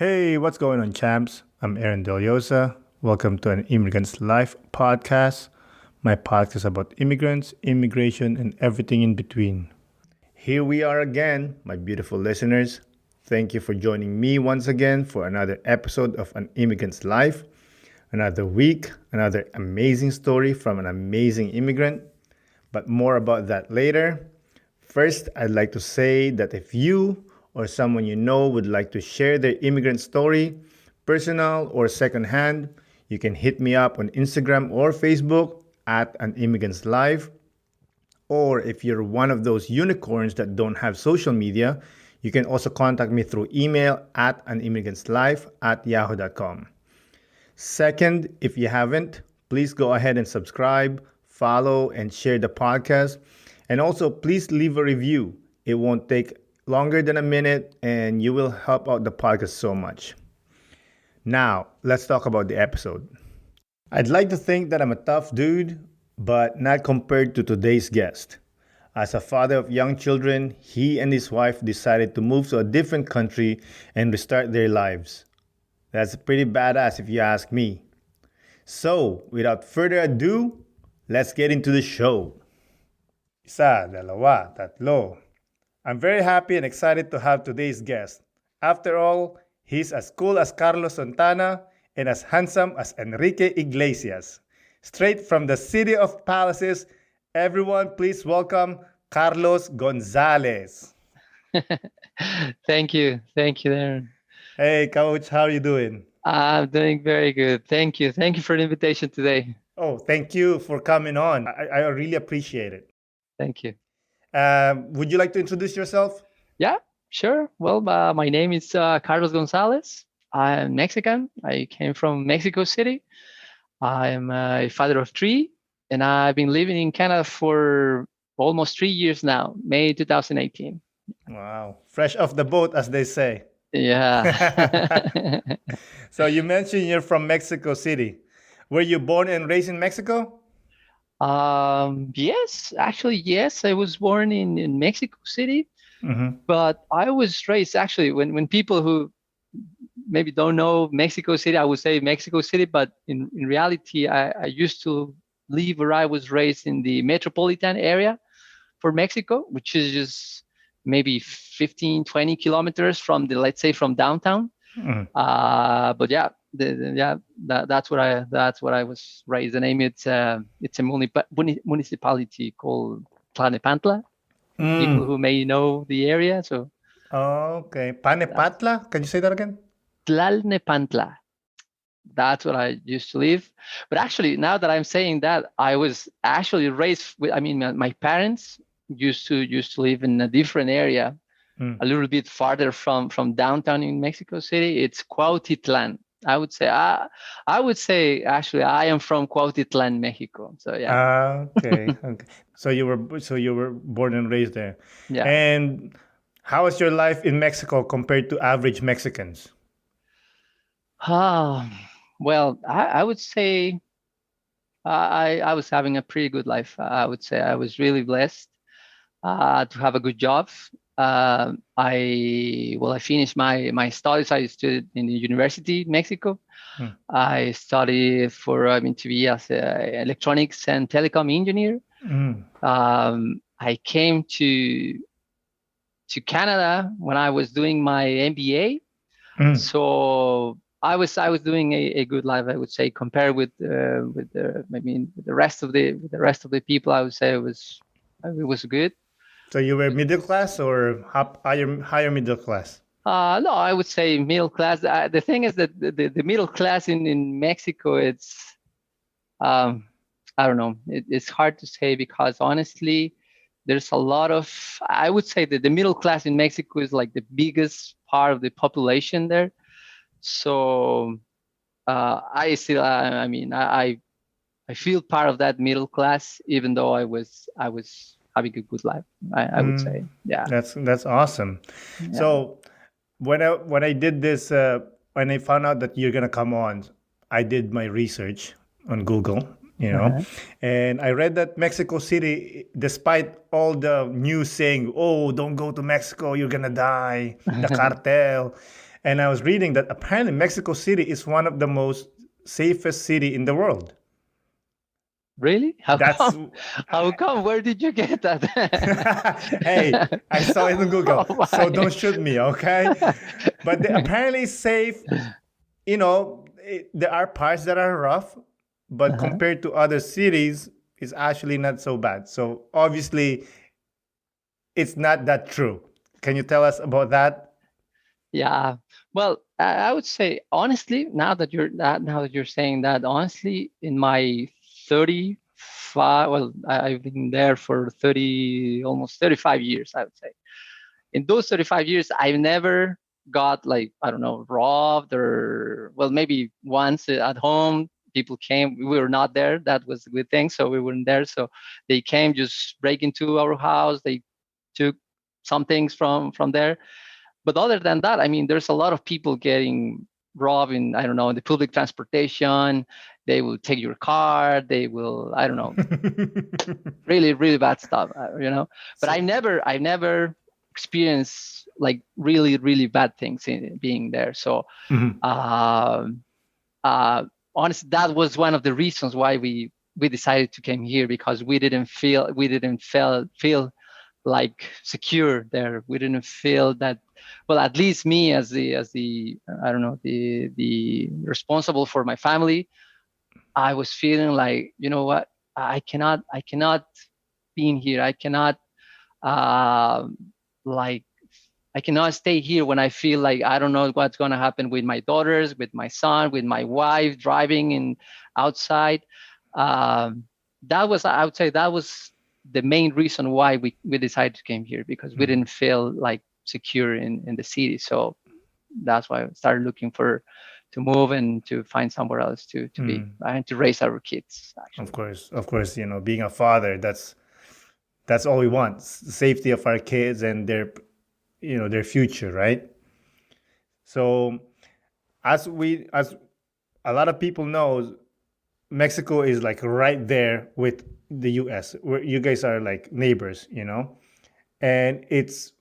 Hey, what's going on, champs? I'm Aaron Deliosa. Welcome to an Immigrant's Life podcast, my podcast about immigrants, immigration, and everything in between. Here we are again, my beautiful listeners. Thank you for joining me once again for another episode of An Immigrant's Life. Another week, another amazing story from an amazing immigrant. But more about that later. First, I'd like to say that if you or someone you know would like to share their immigrant story, personal or secondhand, you can hit me up on Instagram or Facebook at An Immigrant's Life. Or if you're one of those unicorns that don't have social media, you can also contact me through email at animmigrantslife@yahoo.com. Second, if you haven't, please go ahead and subscribe, follow, and share the podcast. And also, please leave a review. It won't take longer than a minute, and you will help out the podcast so much. Now, let's talk about the episode. I'd like to think that I'm a tough dude, but not compared to today's guest. As a father of young children, he and his wife decided to move to a different country and restart their lives. That's pretty badass if you ask me. So, without further ado, let's get into the show. Isa, dalawa, tatlo. I'm very happy and excited to have today's guest. After all, he's as cool as Carlos Santana and as handsome as Enrique Iglesias. Straight from the City of Palaces, everyone please welcome Carlos Gonzalez. Thank you. Thank you, Aaron. Hey, Coach, how are you doing? I'm doing very good. Thank you. Thank you for the invitation today. Oh, thank you for coming on. I really appreciate it. Thank you. Would you like to introduce yourself? Yeah, sure. Well, my name is Carlos Gonzalez. I'm Mexican. I came from Mexico City. I'm a father of three, and I've been living in Canada for almost 3 years now, May 2018. Wow. Fresh off the boat, as they say. Yeah. So you mentioned you're from Mexico City. Were you born and raised in Mexico? Yes, actually, yes. I was born in Mexico City, but I was raised actually when people who maybe don't know Mexico City, I would say Mexico City, but in reality, I used to live where I was raised in the metropolitan area for Mexico, which is just maybe 15, 20 kilometers from let's say from downtown. But yeah, that's what I was raised. The name it's a municipality called Tlalnepantla. People who may know the area. So okay, Panepatla. Can you say that again? Tlalnepantla. That's what I used to live. But actually, now that I'm saying that, I was actually raised with. I mean, my parents used to live in a different area, a little bit farther from downtown in Mexico City. It's Cuautitlan. I would say actually I am from Cuautitlan, Mexico. So yeah. Okay. Okay. So you were born and raised there. Yeah. And how is your life in Mexico compared to average Mexicans? Well, I would say I was having a pretty good life. I would say I was really blessed to have a good job. I finished my studies. I studied in the university in Mexico. I studied to be as an electronics and telecom engineer. I came to Canada when I was doing my MBA. So I was doing a good life, I would say, compared with the rest of the people. I would say it was good. So you were middle class or higher middle class? No, I would say middle class. The thing is that the middle class in Mexico, it's I don't know. It's hard to say because honestly, there's a lot of. I would say that the middle class in Mexico is like the biggest part of the population there. So I still, I feel part of that middle class, even though I was having a good life. I would say, yeah. That's awesome. Yeah. So when I did this, when I found out that you're gonna come on, I did my research on Google, and I read that Mexico City, despite all the news saying, "Oh, don't go to Mexico, you're gonna die," the cartel. And I was reading that apparently Mexico City is one of the most safest city in the world. Really? How That's come? How come? Where did you get that? hey, I saw it on Google, Oh so my. don't shoot me, okay? But they apparently safe. There are parts that are rough, but Uh-huh. compared to other cities, it's actually not so bad. So obviously, it's not that true. Can you tell us about that? Yeah. Well, I would say honestly, now that you're saying that, honestly, in my 35, well, I've been there for 30, almost 35 years, I would say. In those 35 years, I've never got, like, I don't know, robbed, or, well, maybe once at home, people came, we were not there. That was a good thing. So we weren't there. So they came, just break into our house. They took some things from there. But other than that, I mean, there's a lot of people getting robbed in, I don't know, in the public transportation. They will take your car. They will, I don't know, really, really bad stuff, But So, I never experienced like really, really bad things in being there. So, mhm. um, honestly, that was one of the reasons why we decided to come here, because we didn't feel like secure there. We didn't feel that, well, at least me as the I don't know, the responsible for my family. I was feeling like, you know what, I cannot be in here. I cannot, um like, I cannot stay here when I feel like I don't know what's going to happen with my daughters, with my son, with my wife driving in outside. Um, that was, I would say, that was the main reason why we decided to come here, because we Mhm. didn't feel like secure in the city. So that's why I started looking for to move and to find somewhere else to be, Mhm. and to raise our kids, Of actually. course, of course, being a father, that's all we want. The safety of our kids and their future, right? So as a lot of people know, Mexico is like right there with the US. Where you guys are like neighbors. And it's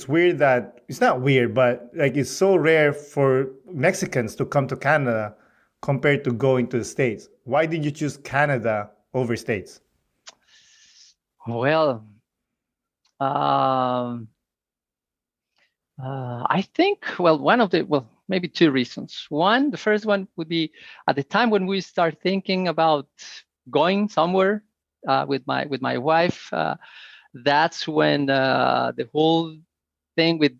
weird that it's not weird, but like it's so rare for Mexicans to come to Canada compared to going to the States. Why did you choose Canada over States? Well, um, I think, well, maybe two reasons. One, the first one would be, at the time when we start thinking about going somewhere with my wife. That's when the whole thing with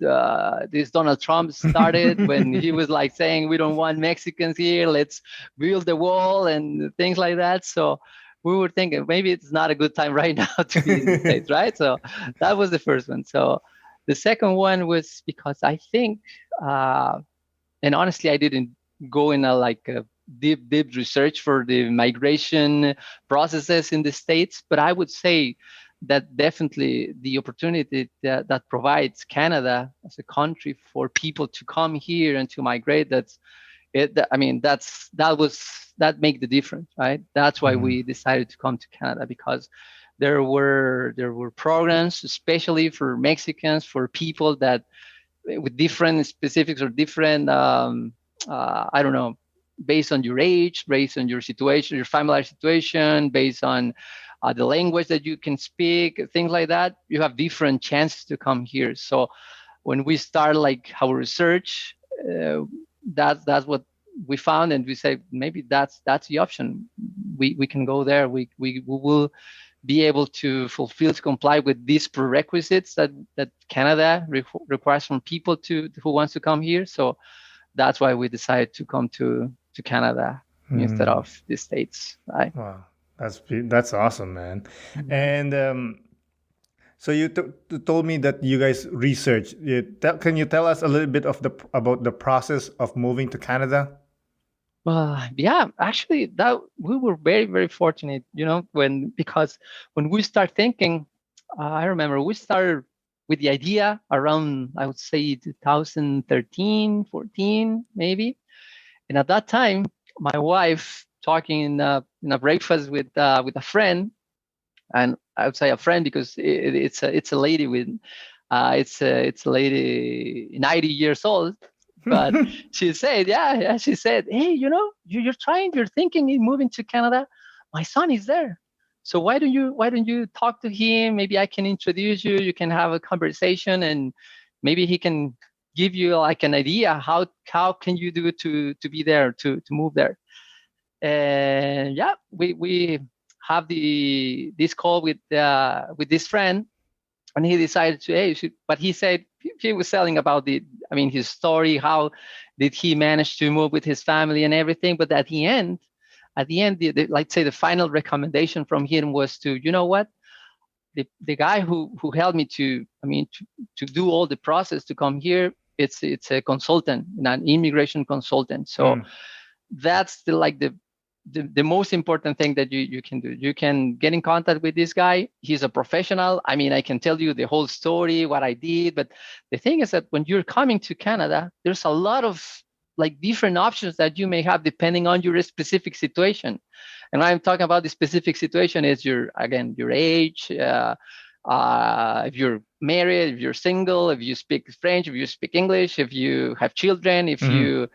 this Donald Trump started, when he was like saying, we don't want Mexicans here, let's build the wall and things like that. So we were thinking maybe it's not a good time right now to be in the States, right? So that was the first one. So the second one was because I think, uh, and honestly, I didn't go in a deep research for the migration processes in the States, but I would say that definitely the opportunity that provides Canada as a country for people to come here and to migrate, I mean, that make the difference, right? That's why Mhm. we decided to come to Canada, because there were programs especially for Mexicans, for people that with different specifics or different, I don't know, based on your age, based on your situation, your family situation, based on the language that you can speak, things like that. You have different chances to come here. So when we start like our research, that's what we found, and we say maybe that's the option. We can go there. We will be able to fulfill, to comply with these prerequisites that Canada requires from people who wants to come here. So that's why we decided to come to Canada instead Mm. of the States, right? Wow, that's awesome, man. Yeah. And so you told me that you guys research. Can you tell us a little bit about the process of moving to Canada? Well, yeah, actually, that we were very, very fortunate, because when we start thinking, I remember we started with the idea around, I would say, 2013, 14, maybe. And at that time, my wife talking in a breakfast with a friend, and I would say a friend because it's a lady with, it's a lady 90 years old. But she said, yeah, she said, hey, you're thinking in moving to Canada. My son is there. So why don't you talk to him? Maybe I can introduce you. You can have a conversation, and maybe he can give you like an idea how can you do to be there, to move there. And yeah, we have this call with this friend, and he decided to, but he said he was telling about his story, how did he manage to move with his family and everything. But at the end, let's say the final recommendation from him was to, you know what, the guy who helped me to do all the process to come here, it's a consultant, an immigration consultant. So that's the most important thing that you can do. You can get in contact with this guy. He's a professional. I can tell you the whole story, what I did. But the thing is that when you're coming to Canada, there's a lot of different options that you may have depending on your specific situation. And when I'm talking about the specific situation is your age, if you're married, if you're single, if you speak French, if you speak English, if you have children, if you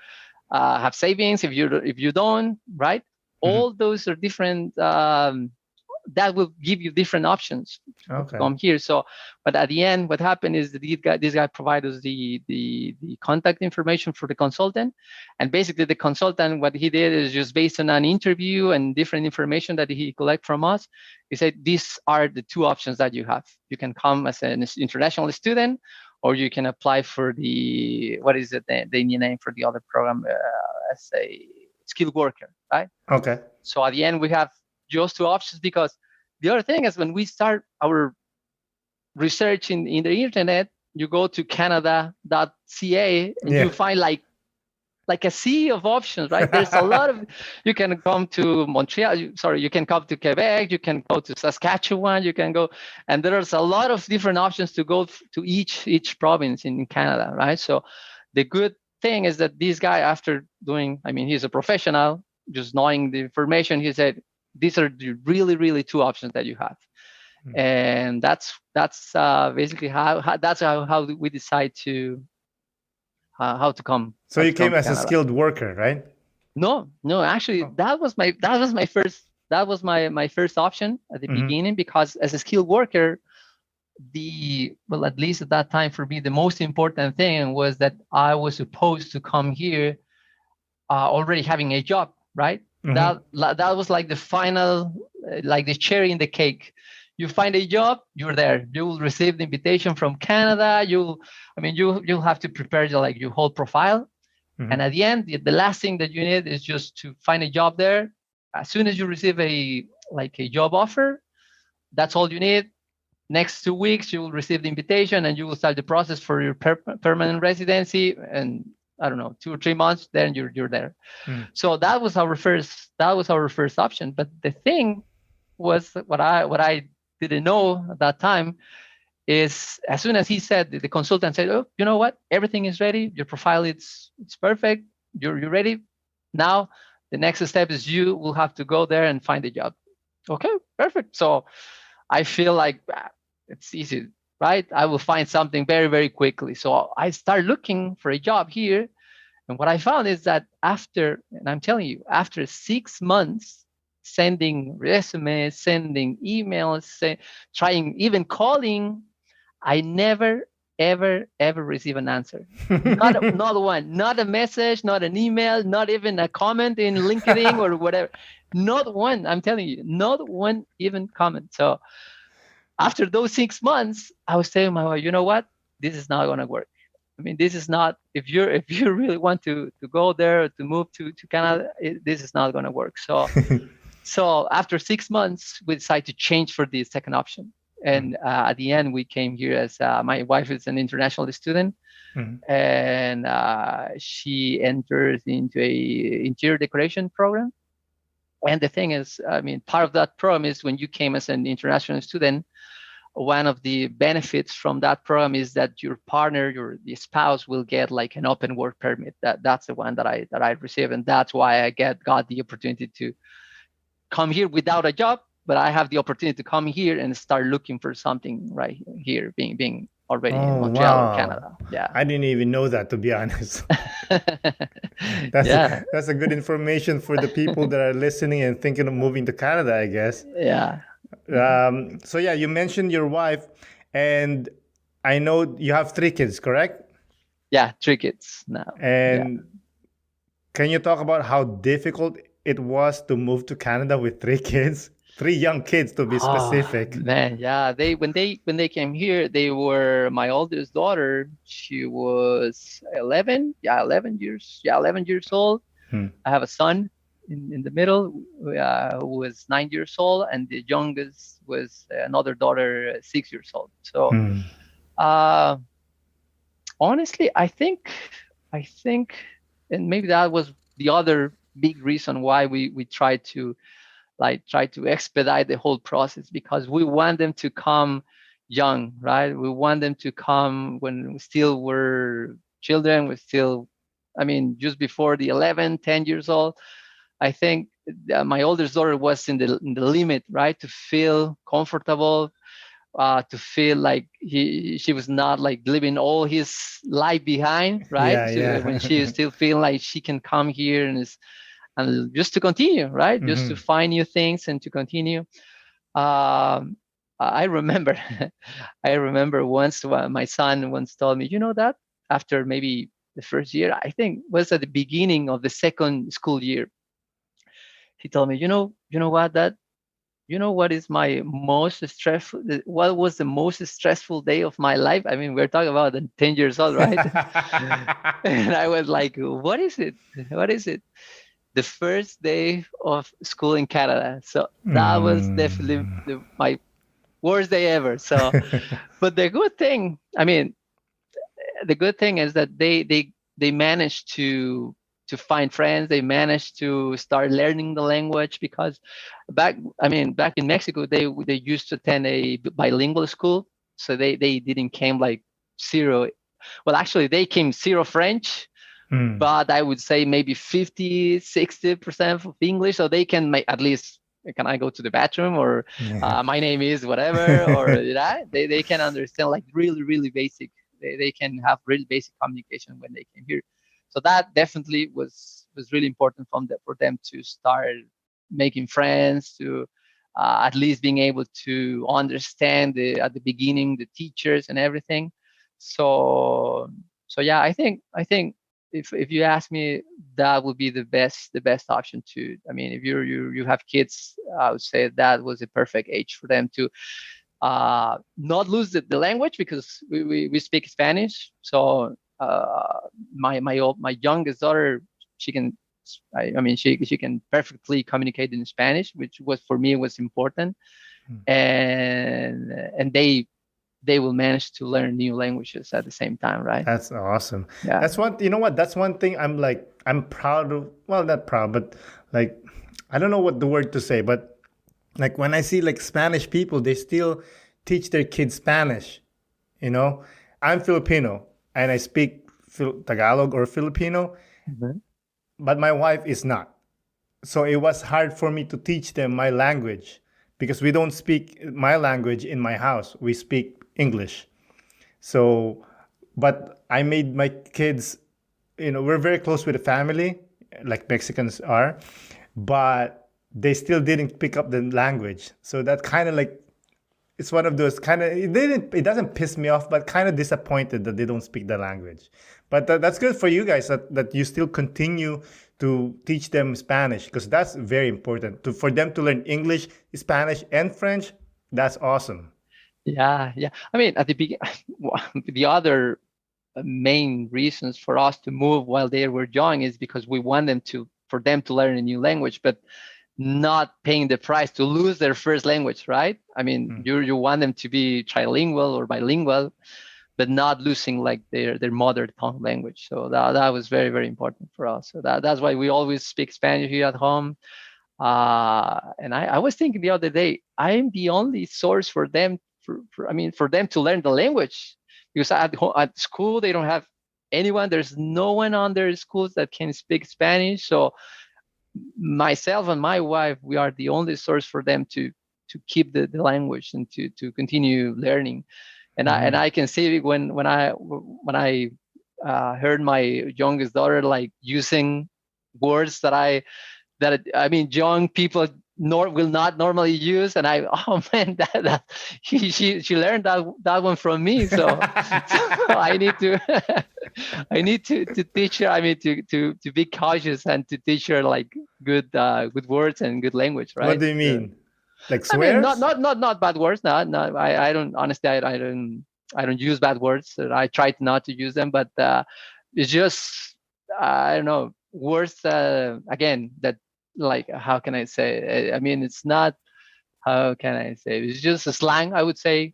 have savings, if you don't, right? All those are different. That will give you different options to come here. So, but at the end, what happened is that this guy provided us the contact information for the consultant, and basically the consultant, what he did is just based on an interview and different information that he collect from us, he said these are the two options that you have. You can come as an international student, or you can apply for the Indian name for the other program as a skilled worker, right? Okay. So at the end, we have just two options, because the other thing is when we start our research in the internet, you go to Canada.ca and you find like a sea of options, right? There's a lot of, you can come to Montreal, you can come to Quebec, you can go to Saskatchewan, you can go, and there's a lot of different options to go to each province in Canada, right? So the good thing is that this guy, after doing, he's a professional, just knowing the information, he said, these are the really, really two options that you have. And that's basically how we decide to how to come. So you came as a skilled worker, right? No, actually, that was my first option at the beginning, because as a skilled worker, at least at that time for me, the most important thing was that I was supposed to come here already having a job, right? That was like the final, like the cherry in the cake. You find a job, you're there. You will receive the invitation from Canada. You'll have to prepare your whole profile. And at the end, the last thing that you need is just to find a job there. As soon as you receive a job offer, that's all you need. Next 2 weeks, you will receive the invitation and you will start the process for your permanent residency. And I don't know, 2 or 3 months, then you're there. So that was our first option. But the thing was, what I didn't know at that time is, as soon as he said, the consultant said, "Oh, you know what? Everything is ready. Your profile it's perfect. You're ready. Now the next step is you will have to go there and find a job." Okay, perfect. So I feel like it's easy, right? I will find something very, very quickly. So I start looking for a job here. And what I found is that after 6 months sending resumes, sending emails, trying, even calling, I never, ever, ever receive an answer. Not one, not a message, not an email, not even a comment in LinkedIn or whatever. Not one, I'm telling you, not one even comment. So after those 6 months, I was telling my wife, you know what? This is not going to work. This is not, if you really want to go there, to move to Canada, this is not going to work. So after 6 months, we decided to change for the second option. And at the end, we came here as my wife is an international student, and she enters into a interior decoration program. And the thing is, part of that program is when you came as an international student, one of the benefits from that program is that your partner, the spouse, will get like an open work permit. That's the one that I received, and that's why I got the opportunity to come here without a job, but I have the opportunity to come here and start looking for something right here, being already in Oh, Montreal or wow. Canada. Yeah. I didn't even know that, to be honest. That's Yeah. that's a good information for the people that are listening and thinking of moving to Canada, I guess. Yeah. So yeah, you mentioned your wife, and I know you have 3 kids, correct? Yeah. 3 kids now. Yeah. And can you talk about how difficult it was to move to Canada with 3 kids? 3 young kids to be Oh specific. man, yeah. When they came here, they were my oldest daughter. She was 11. Yeah, 11 years. Yeah, 11 years old. Hmm. I have a son in the middle who was 9 years old, and the youngest was another daughter, 6 years old. So Hmm. uh, honestly, I think, and maybe that was the other big reason why we tried to try to expedite the whole process, because we want them to come young, right? We want them to come when we still were children. We still, I mean, just before the 11, 10 years old. I think my oldest daughter was in the limit, right? To feel comfortable, to feel like she was not like leaving all his life behind, right? Yeah, So when she is yeah. still feeling like she can come here and just to continue, right? Just to Hmm. find new things and to continue. I remember, I remember once my son once told me, that after maybe the first year, I think was at the beginning of the second school year, he told me, what, that what is my most stressful, what was the most stressful day of my life? I mean, we're talking about 10 years old, right? And I was like, what is it? What is it? The first day of school in Canada. So that was definitely Mm. my worst day ever. So, but the good thing, I mean, the good thing is that they managed to find friends. They managed to start learning the language, because back in Mexico, they used to attend a bilingual school. So they didn't came like zero. Well, actually, they came zero French, Mm. but I would say maybe 50, 60% of English. So they can make at least, can I go to the bathroom, or Yeah. my name is whatever, or they can understand like really, really basic. They can have really basic communication when they came here. So that definitely was really important for them to start making friends, to at least being able to understand at the beginning the teachers and everything. So yeah, I think if you ask me, that would be the best option. To I mean, if you have kids, I would say that was a perfect age for them to not lose the language, because we speak Spanish. So my youngest daughter, she can, I mean, she can perfectly communicate in Spanish, which was for me was important. And they will manage to learn new languages at the same time, right? That's awesome. Yeah. You know what? That's one thing I'm proud of. Well, not proud, but like, I don't know what the word to say, but like when I see like Spanish people, they still teach their kids Spanish. You know, I'm Filipino and I speak Tagalog or Filipino, Mhm. but my wife is not. So it was hard for me to teach them my language because we don't speak my language in my house. We speak English. So, but I made my kids, we're very close with the family, like Mexicans are, but they still didn't pick up the language. So that kind of like, it's one of those kind of, it doesn't piss me off, but kind of disappointed that they don't speak the language. But that's good for you guys that you still continue to teach them Spanish, because that's very important for them to learn English, Spanish, and French. That's awesome. Yeah, yeah. I mean, at the beginning, the other main reasons for us to move while they were young is because we want for them to learn a new language, but not paying the price to lose their first language, right? I mean, Mm. you want them to be trilingual or bilingual, but not losing like their mother tongue language. So that was very, very important for us. So that's why we always speak Spanish here at home. And I was thinking the other day, I'm the only source for them for them to learn the language, because at school they don't have anyone. There's no one on their schools that can speak Spanish. So myself and my wife, we are the only source for them to keep the language and to continue learning. and I can see when I heard my youngest daughter like using words that I mean young people will not normally use, and oh man, that she learned that one from me. So I need to I need to teach her. I mean to be cautious and to teach her like good words and good language, What right? do you So, mean? Like I mean, not swears? not not not bad words. No. I don't honestly. I don't use bad words. I try not to use them, but it's just I don't know words. Again, that like how can I say? I mean, it's not. How can I say? It's just a slang. I would say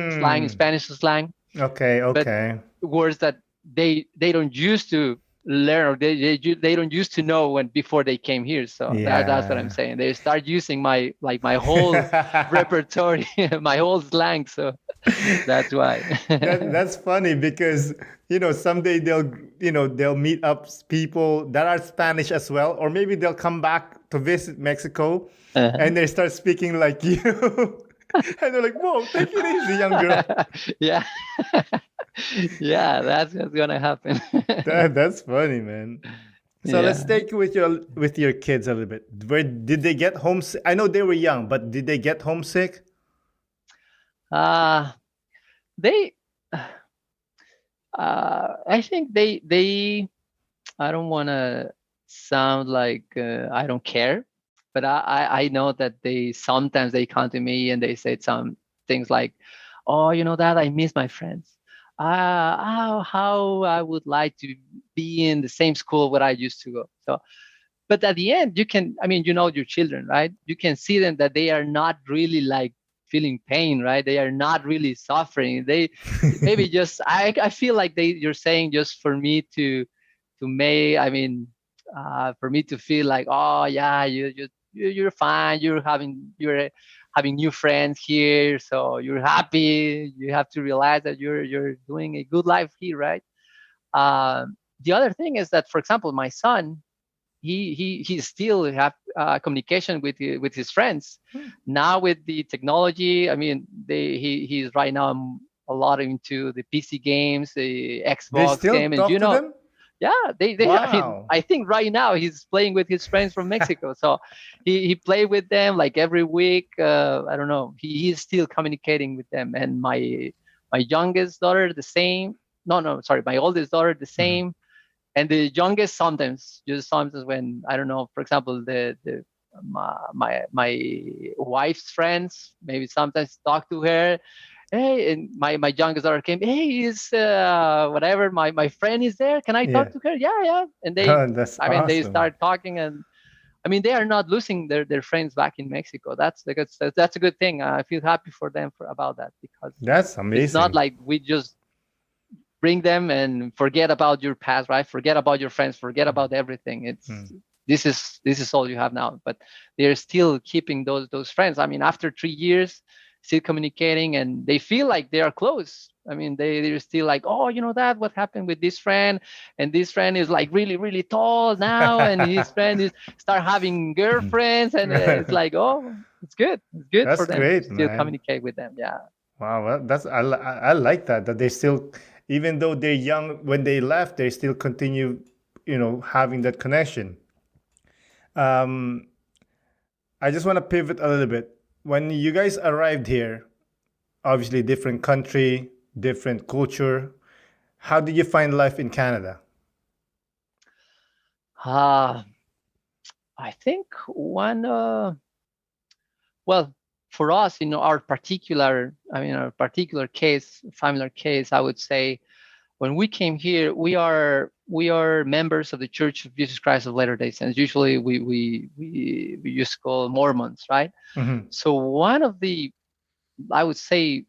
slang, Mm. Spanish slang, Okay, but okay. words that they don't used to learn, or they don't used to know when before they came here. So that's what I'm Yeah. saying. They start using my whole repertoire, my whole slang. So that's why. That's funny because someday they'll meet up people that are Spanish as well, or maybe they'll come back to visit Mexico, Uh-huh. and they start speaking like you, and they're like, "Whoa, take it easy, young girl." Yeah. Yeah, that's what's gonna happen. That's funny, man. So let's Yeah. take with your kids a little bit. Where did they get homesick? I know they were young, but did they get homesick? uh they I think they I don't want to sound like I don't care, but I know that they sometimes they come to me and they say some things like, "Oh, you know that I miss my friends. How I would like to be in the same school where I used to go." So, but at the end, I mean, your children, right? You can see them that they are not really like feeling pain, right? They are not really suffering. They maybe just I feel like you're saying just for me to make I mean for me to feel like, oh yeah, you're fine, you're having new friends here, so you're happy. You have to realize that you're doing a good life here, right? The other thing is that, for example, my son, he still have communication with his friends now with the technology. I mean, he's right now a lot into the PC games, the They Xbox still game, and talk to them? yeah, they I mean, Wow. I think right now he's playing with his friends from Mexico. So he played with them like every week. I don't know. He's still communicating with them. And my youngest daughter the same. No, sorry, my oldest daughter the Mhm. same. And the youngest sometimes, just sometimes when I don't know, for example, the my wife's friends maybe sometimes talk to her. Hey, and my youngest daughter came. Hey, is whatever my friend is there? Can I Yeah. talk to her? Yeah, yeah. And they, Oh, that's I mean, they awesome. start talking, and I mean, they are not losing their friends back in Mexico. That's a good thing. I feel happy for them about that, because That's it's not amazing. like we just bring them and forget about your past, right? Forget about your friends, forget about everything. Mm. This is all you have now. But they're still keeping those friends. I mean, after 3 years, still communicating, and they feel like they are close. I mean, they're still like, oh, you know that what happened with this friend, and this friend is like really really tall now, and his friend is start having girlfriends, and it's like, oh, it's good for That's them to great, still man. communicate with them. Yeah. Wow, well, I like that they still, even though they're young when they left, they still continue, having that connection. Um, I just want to pivot a little bit. When you guys arrived here, obviously different country, different culture. How did you find life in Canada? uh I think well, for us, our particular case, familiar case, I would say, when we came here, we are members of the Church of Jesus Christ of Latter-day Saints. Usually, we used to call Mormons, right? Hmm. So one of the, I would say,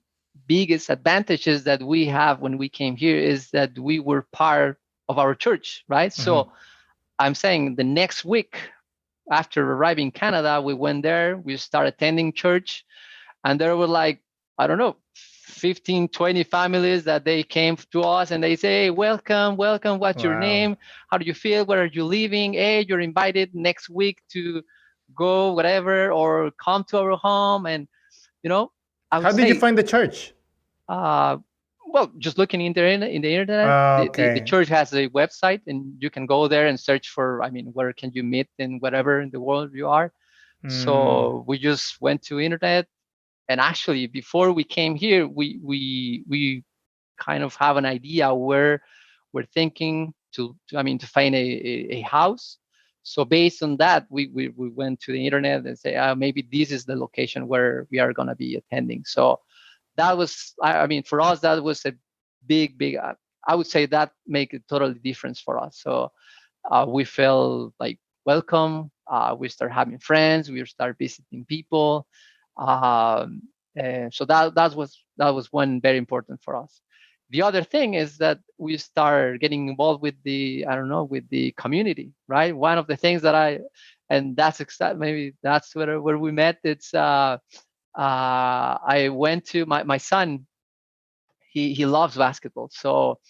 biggest advantages that we have when we came here is that we were part of our church, right? Hmm. So I'm saying the next week after arriving in Canada, we went there, we started attending church, and there were like, I don't know, 15, 20 families that they came to us and they say, hey, welcome, what's your Wow. name? How do you feel? Where are you living? Hey, you're invited next week to go, whatever, or come to our home. And, you know, I How would did you say, find the church? Uh, well, just looking in the internet, the Okay. church has a website, and you can go there and search for, I mean, where can you meet in whatever in the world you are. Mm. So we just went to internet, and actually before we came here, we kind of have an idea where we're thinking I mean, to find a house. So based on that, we went to the internet and say, maybe this is the location where we are going to be attending. So that was, I mean, for us, that was a big, I would say that make a totally difference for us. So we felt like welcome. We start having friends. We start visiting people. Um, and so that was one very important for us. The other thing is that we start getting involved with the, I don't know, with the community, right? One of the things that and that's maybe that's where we met. It's I went to my son. He loves basketball, so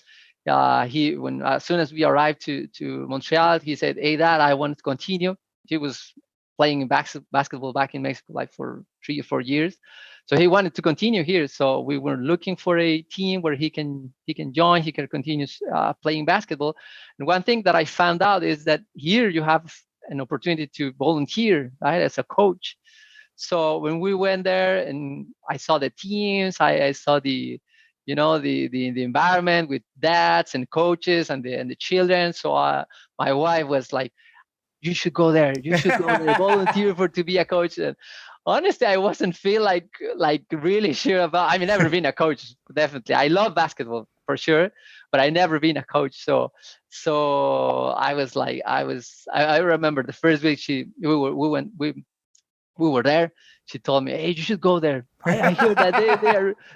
he when as soon as we arrived to Montreal, he said, "Hey, Dad, I want to continue." He was playing basketball back in Mexico like for 3 or 4 years, so he wanted to continue here. So we were looking for a team where he can join, he can continue playing basketball. And one thing that I found out is that here you have an opportunity to volunteer, right, as a coach. So when we went there and I saw the teams, I saw the, the environment with dads and coaches and the children. So my wife was like, "You should go there. You should go there. Volunteer for to be a coach." And honestly, I wasn't feel like really sure about. I mean, never been a coach. Definitely, I love basketball for sure, but I never been a coach. So I was like, I remember the first week we were there. She told me, "Hey, you should go there. I hear that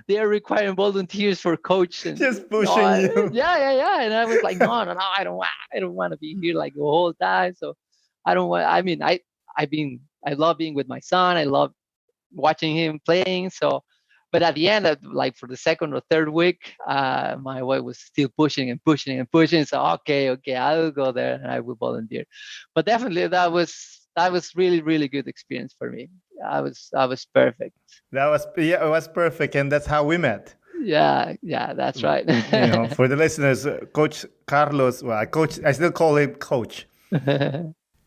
they are requiring volunteers for coach." And Just pushing you. yeah. And I was like, no, I don't want to be here like the whole time. So I don't want. I mean, I love being with my son. I love watching him playing. So, but at the end, like for the second or third week, my wife was still pushing and pushing and pushing. So okay, I will go there and I will volunteer. But definitely, that was really good experience for me. I was perfect. That was, yeah, it was perfect, and that's how we met. Yeah, that's right. For the listeners, Coach Carlos, well, I still call him Coach.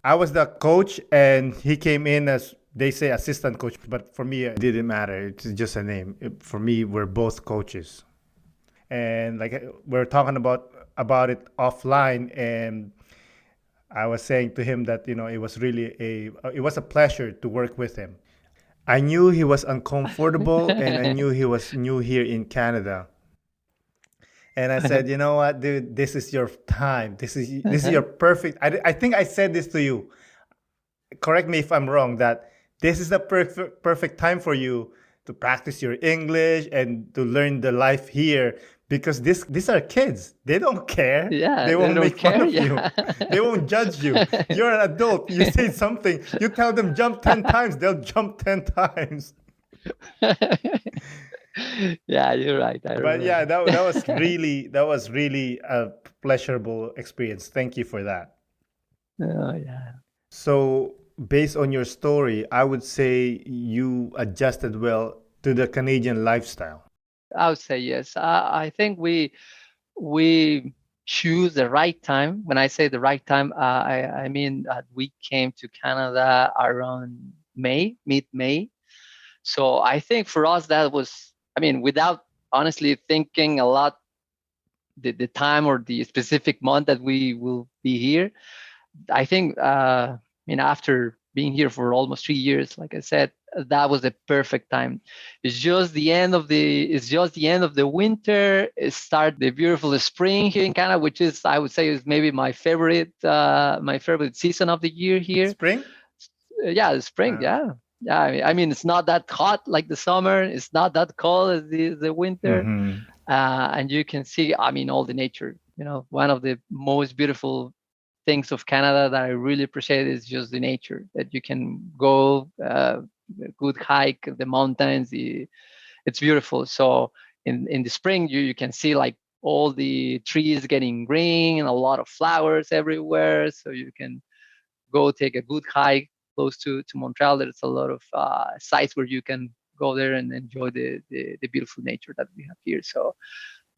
I was the coach, and he came in as, they say, assistant coach, but for me, it didn't matter. It's just a name. For me, we're both coaches, and like we're talking about it offline, and I was saying to him that it was really it was a pleasure to work with him. I knew he was uncomfortable, and I knew he was new here in Canada. And I said, you know what, dude, this is your time. This is your perfect. I think I said this to you. Correct me if I'm wrong. That this is the perfect time for you to practice your English and to learn the life here, because these are kids. They don't care. Yeah, They they won't don't make fun care. of you. Yeah. They won't judge you. You're an adult. You say something. You tell them jump 10 times. They'll jump 10 times. Yeah, you're right. I But yeah, remember. that was really a pleasurable experience. Thank you for that. Oh, yeah. So, based on your story, I would say you adjusted well to the Canadian lifestyle. I would say yes. I think we choose the right time. When I say the right time, I mean that we came to Canada around mid-May. So I think for us that was, I mean, without honestly thinking a lot, the time or the specific month that we will be here. I think, I mean, after being here for almost 3 years, like I said, that was the perfect time. It's just the end of the winter. It start the beautiful spring here in Canada, which is, I would say, is maybe my favorite season of the year here. Spring? Yeah, the spring. Uh, Yeah. I mean, it's not that hot like the summer. It's not that cold as the winter. mm-hmm. And you can see, I mean, all the nature. One of the most beautiful things of Canada that I really appreciate is just the nature that you can go, a good hike, the mountains. It's beautiful. So in the spring, you can see like all the trees getting green and a lot of flowers everywhere. So you can go take a good hike close to Montreal. There's a lot of sites where you can go there and enjoy the beautiful nature that we have here. So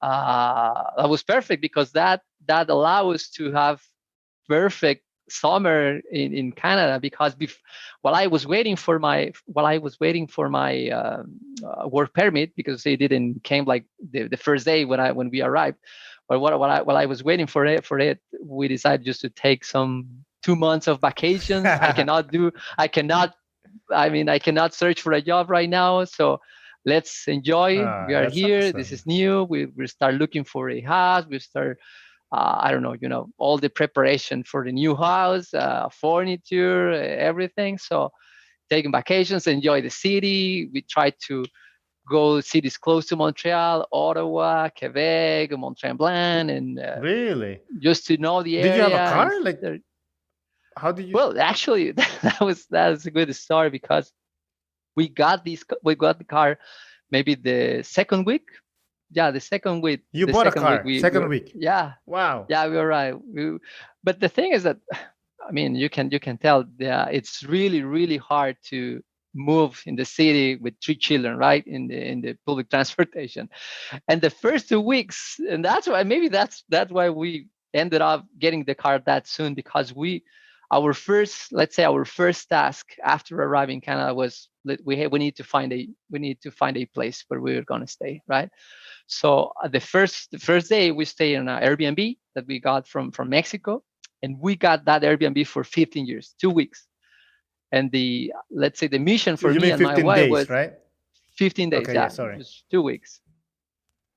that was perfect, because that allows us to have perfect summer in Canada. Because while I was waiting for my work permit, because they didn't came like the first day when we arrived. But while I was waiting for it, we decided just to take some 2 months of vacations. I cannot search for a job right now. So let's enjoy. We are That's here. awesome. This is new. We start looking for a house. We start, I don't know, all the preparation for the new house, furniture, everything. So taking vacations, enjoy the city. We try to go cities close to Montreal, Ottawa, Quebec, Mont Tremblant, and Really? just to know the Did you have a area. car? Like, how did you? Well, actually, that was a good story, because we got the car maybe the second week. Yeah, the second week. You the bought a second car week second week. Yeah, Wow. yeah, we were right. But the thing is that, I mean, you can tell, it's really, really hard to move in the city with 3 children, right? In the public transportation. And the first 2 weeks, and that's why we ended up getting the car that soon, because our first task after arriving in Canada was that we need to find a place where we were going to stay, right? So the first day we stayed in an Airbnb that we got from Mexico, and we got that Airbnb for 15 years, 2 weeks. And the mission for me and my wife days, was right? 15 days. Okay, Yeah, sorry. it was 2 weeks.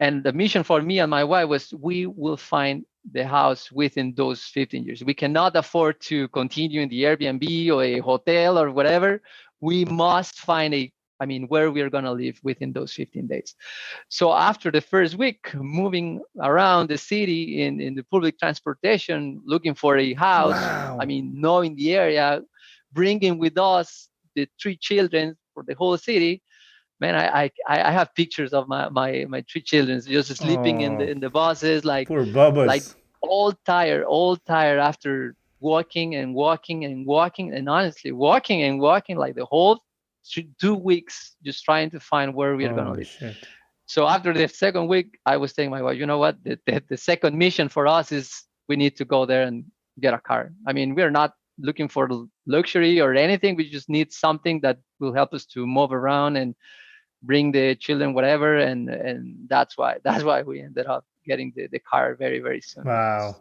And the mission for me and my wife was, we will find the house within those 15 years. We cannot afford to continue in the Airbnb or a hotel or whatever. We must find where we are going to live within those 15 days. So after the first week, moving around the city in the public transportation, looking for a house, Wow. knowing the area, bringing with us the 3 children for the whole city. Man, I have pictures of my 3 children just sleeping in the buses, like poor Bubbas. all tired after walking, and honestly walking like the whole 2 weeks, just trying to find where we are going to live. Shit. So after the second week, I was telling my wife, you know what, the second mission for us is we need to go there and get a car. We're not looking for luxury or anything. We just need something that will help us to move around and bring the children, whatever. And that's why we ended up getting the car very, very soon. Wow.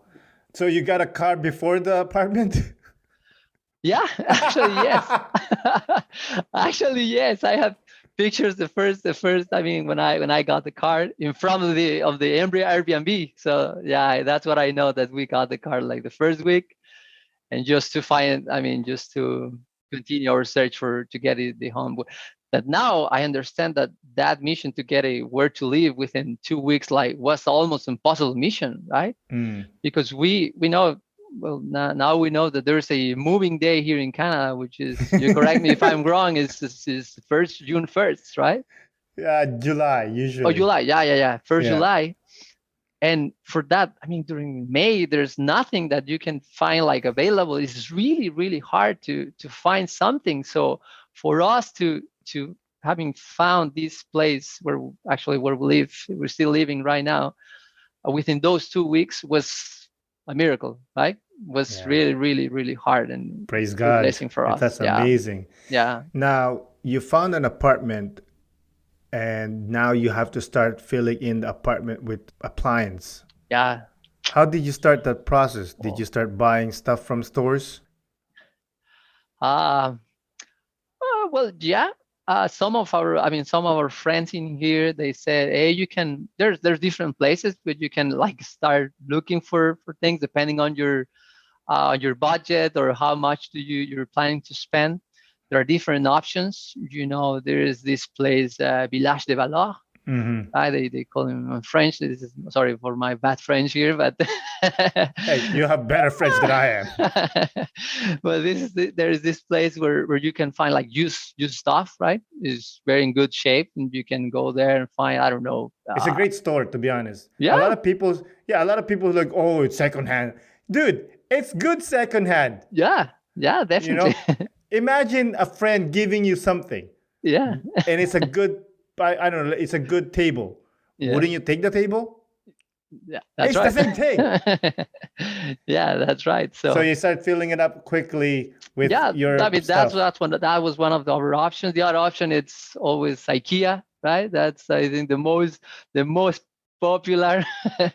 So you got a car before the apartment? Yeah, actually, yes. Actually, yes. I have pictures. The first, when I got the car in front of the Airbnb. So yeah, that's what I know, that we got the car like the first week, and just to find, just to continue our search to get the home. That now I understand that mission to get where to live within 2 weeks, was almost impossible mission, right? Because we know. Well, now we know that there's a moving day here in Canada, which is, you correct me if I'm wrong, is June 1st, right? Yeah, July usually. Oh, July. Yeah. July. And for that, during May, there's nothing that you can find available. It's really, really hard to find something. So for us to having found this place where we live, we're still living right now, within those 2 weeks was a miracle, right? Was really, really, really hard, and praise God, blessing for us. That's amazing. Yeah. Now you found an apartment, and now you have to start filling in the apartment with appliance. Yeah. How did you start that process? Did you start buying stuff from stores? Well, yeah. Some of our friends in here, they said, hey, you can, there's different places where you can start looking for things depending on your budget, or how much you're planning to spend. There are different options. There is this place, Village de Valor. They call him in French. This is, sorry for my bad French here, but hey, you have better French than I am. But there is this place where you can find used stuff, right? It's very in good shape, and you can go there and find, I don't know. It's a great store, to be honest. Yeah. A lot of people like, oh, it's secondhand. Dude, it's good secondhand. Yeah, definitely. Imagine a friend giving you something. Yeah. And it's a good, I don't know, it's a good table. Yeah. Wouldn't you take the table? Yeah, that's It's the right. same thing. Yeah, that's right. So So you start filling it up quickly with yeah, I your mean stuff. that was one of the other options. The other option, it's always IKEA, right? That's, I think, the most popular. I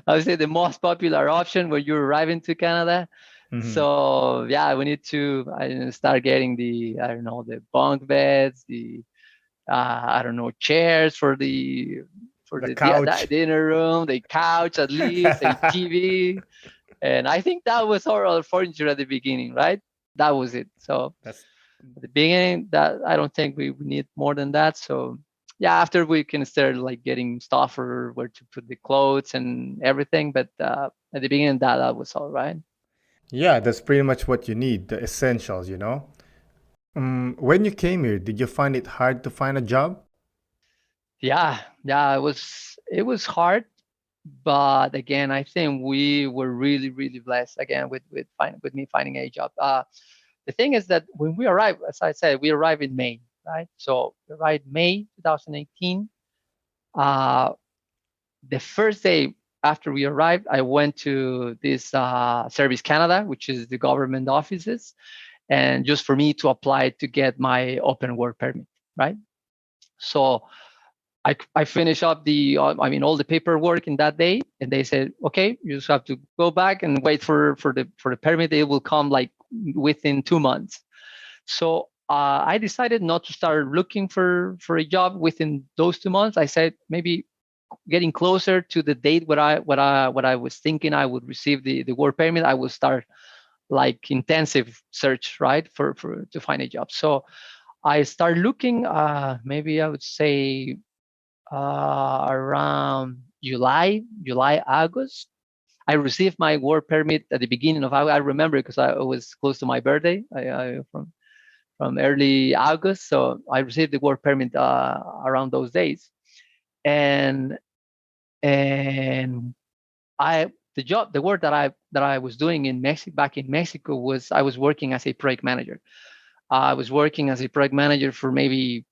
would say the most popular option when you arrive into Canada. Mhm. So yeah, we need to start getting the, I don't know, the bunk beds, the I don't know, chairs for The the couch. dinner room, the couch at least, a TV. And I think that was our furniture at the beginning, right? That was it. So That's at the beginning, that I don't think we need more than that. So yeah, after we can start like getting stuff for where to put the clothes and everything. But at the beginning, that was all right. yeah, that's pretty much what you need, the essentials, you know? When you came here, did you find it hard to find a job? Yeah, it was hard, but again, I think we were really, really blessed again with me finding a job. The thing is that when we arrived, as I said, we arrived in May, right? So we arrived May 2018. Uh, the first day after we arrived, I went to this Service Canada, which is the government offices, and just for me to apply to get my open work permit, right? So I finished up all the paperwork in that day, and they said, okay, you just have to go back and wait for the permit. It will come like within 2 months. So I decided not to start looking for a job within those 2 months. I said maybe getting closer to the date what I was thinking I would receive the work permit, I will start like intensive search, right, for to find a job. So I started looking. Maybe I would say around August. I received my work permit at the beginning of August. I remember because it was close to my birthday. From early August, so I received the work permit around those days, and and the work that I was doing in Mexico back in Mexico was I was working as a project manager. I was working as a project manager for maybe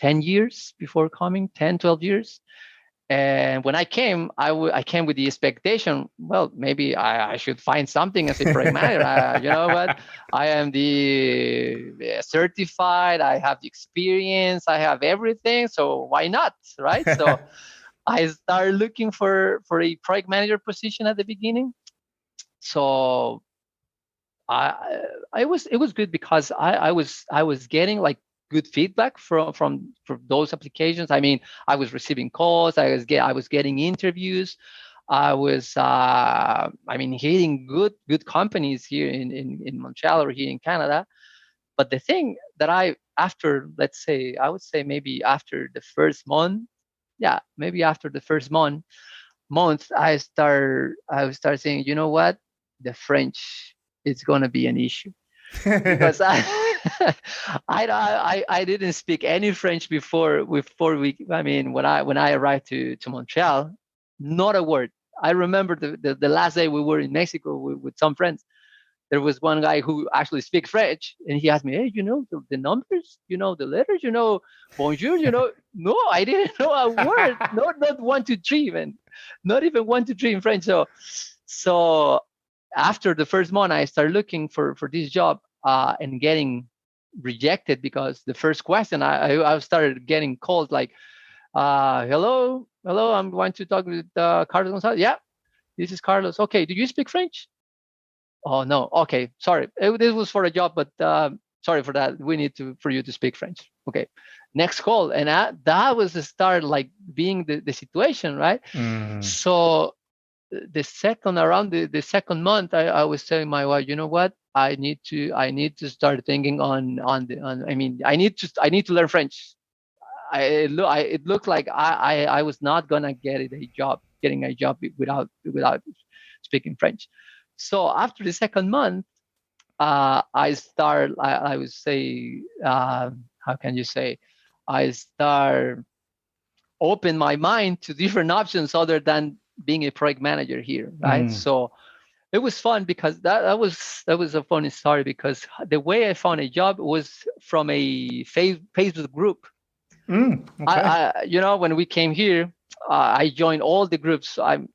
10 years before coming, 10, 12 years. And when I came, I came with the expectation, well, maybe I should find something as a project manager. You know what? I am the certified, I have the experience, I have everything. So why not? Right. So I started looking for a project manager position at the beginning. So I it was good because I was getting like good feedback from those applications. I mean, I was receiving calls, I was getting interviews. I was hitting good companies here in Montreal or here in Canada. But the thing that after, let's say, I would say maybe after the first month, yeah, maybe after the first month, I start saying, you know what, the French is gonna be an issue because I didn't speak any French before we. I mean, when I arrived to Montreal, not a word. I remember the last day we were in Mexico with some friends. There was one guy who actually speaks French, and he asked me, "Hey, the numbers, the letters, bonjour, No, I didn't know a word, not 1, 2, 3, man, not even 1, 2, 3 in French. So after the first month, I started looking for this job and getting rejected because the first question I started getting calls like, hello, I'm going to talk with Carlos Gonzalez. Yeah, this is Carlos. Okay, do you speak French? Oh no. Okay, sorry. This was for a job, but sorry for that. We need for you to speak French. Okay, next call, and that was the start, like being the situation, right? Mm. So the second month, I was telling my wife, you know what? I need to start thinking on. I mean, I need to learn French. It looked like I was not gonna getting a job without speaking French. So after the second month, I would say, how can you say, I start open my mind to different options other than being a project manager here, right? Mm. So it was fun because that was a funny story, because the way I found a job was from a Facebook group. Okay. When we came here, I joined all the groups. All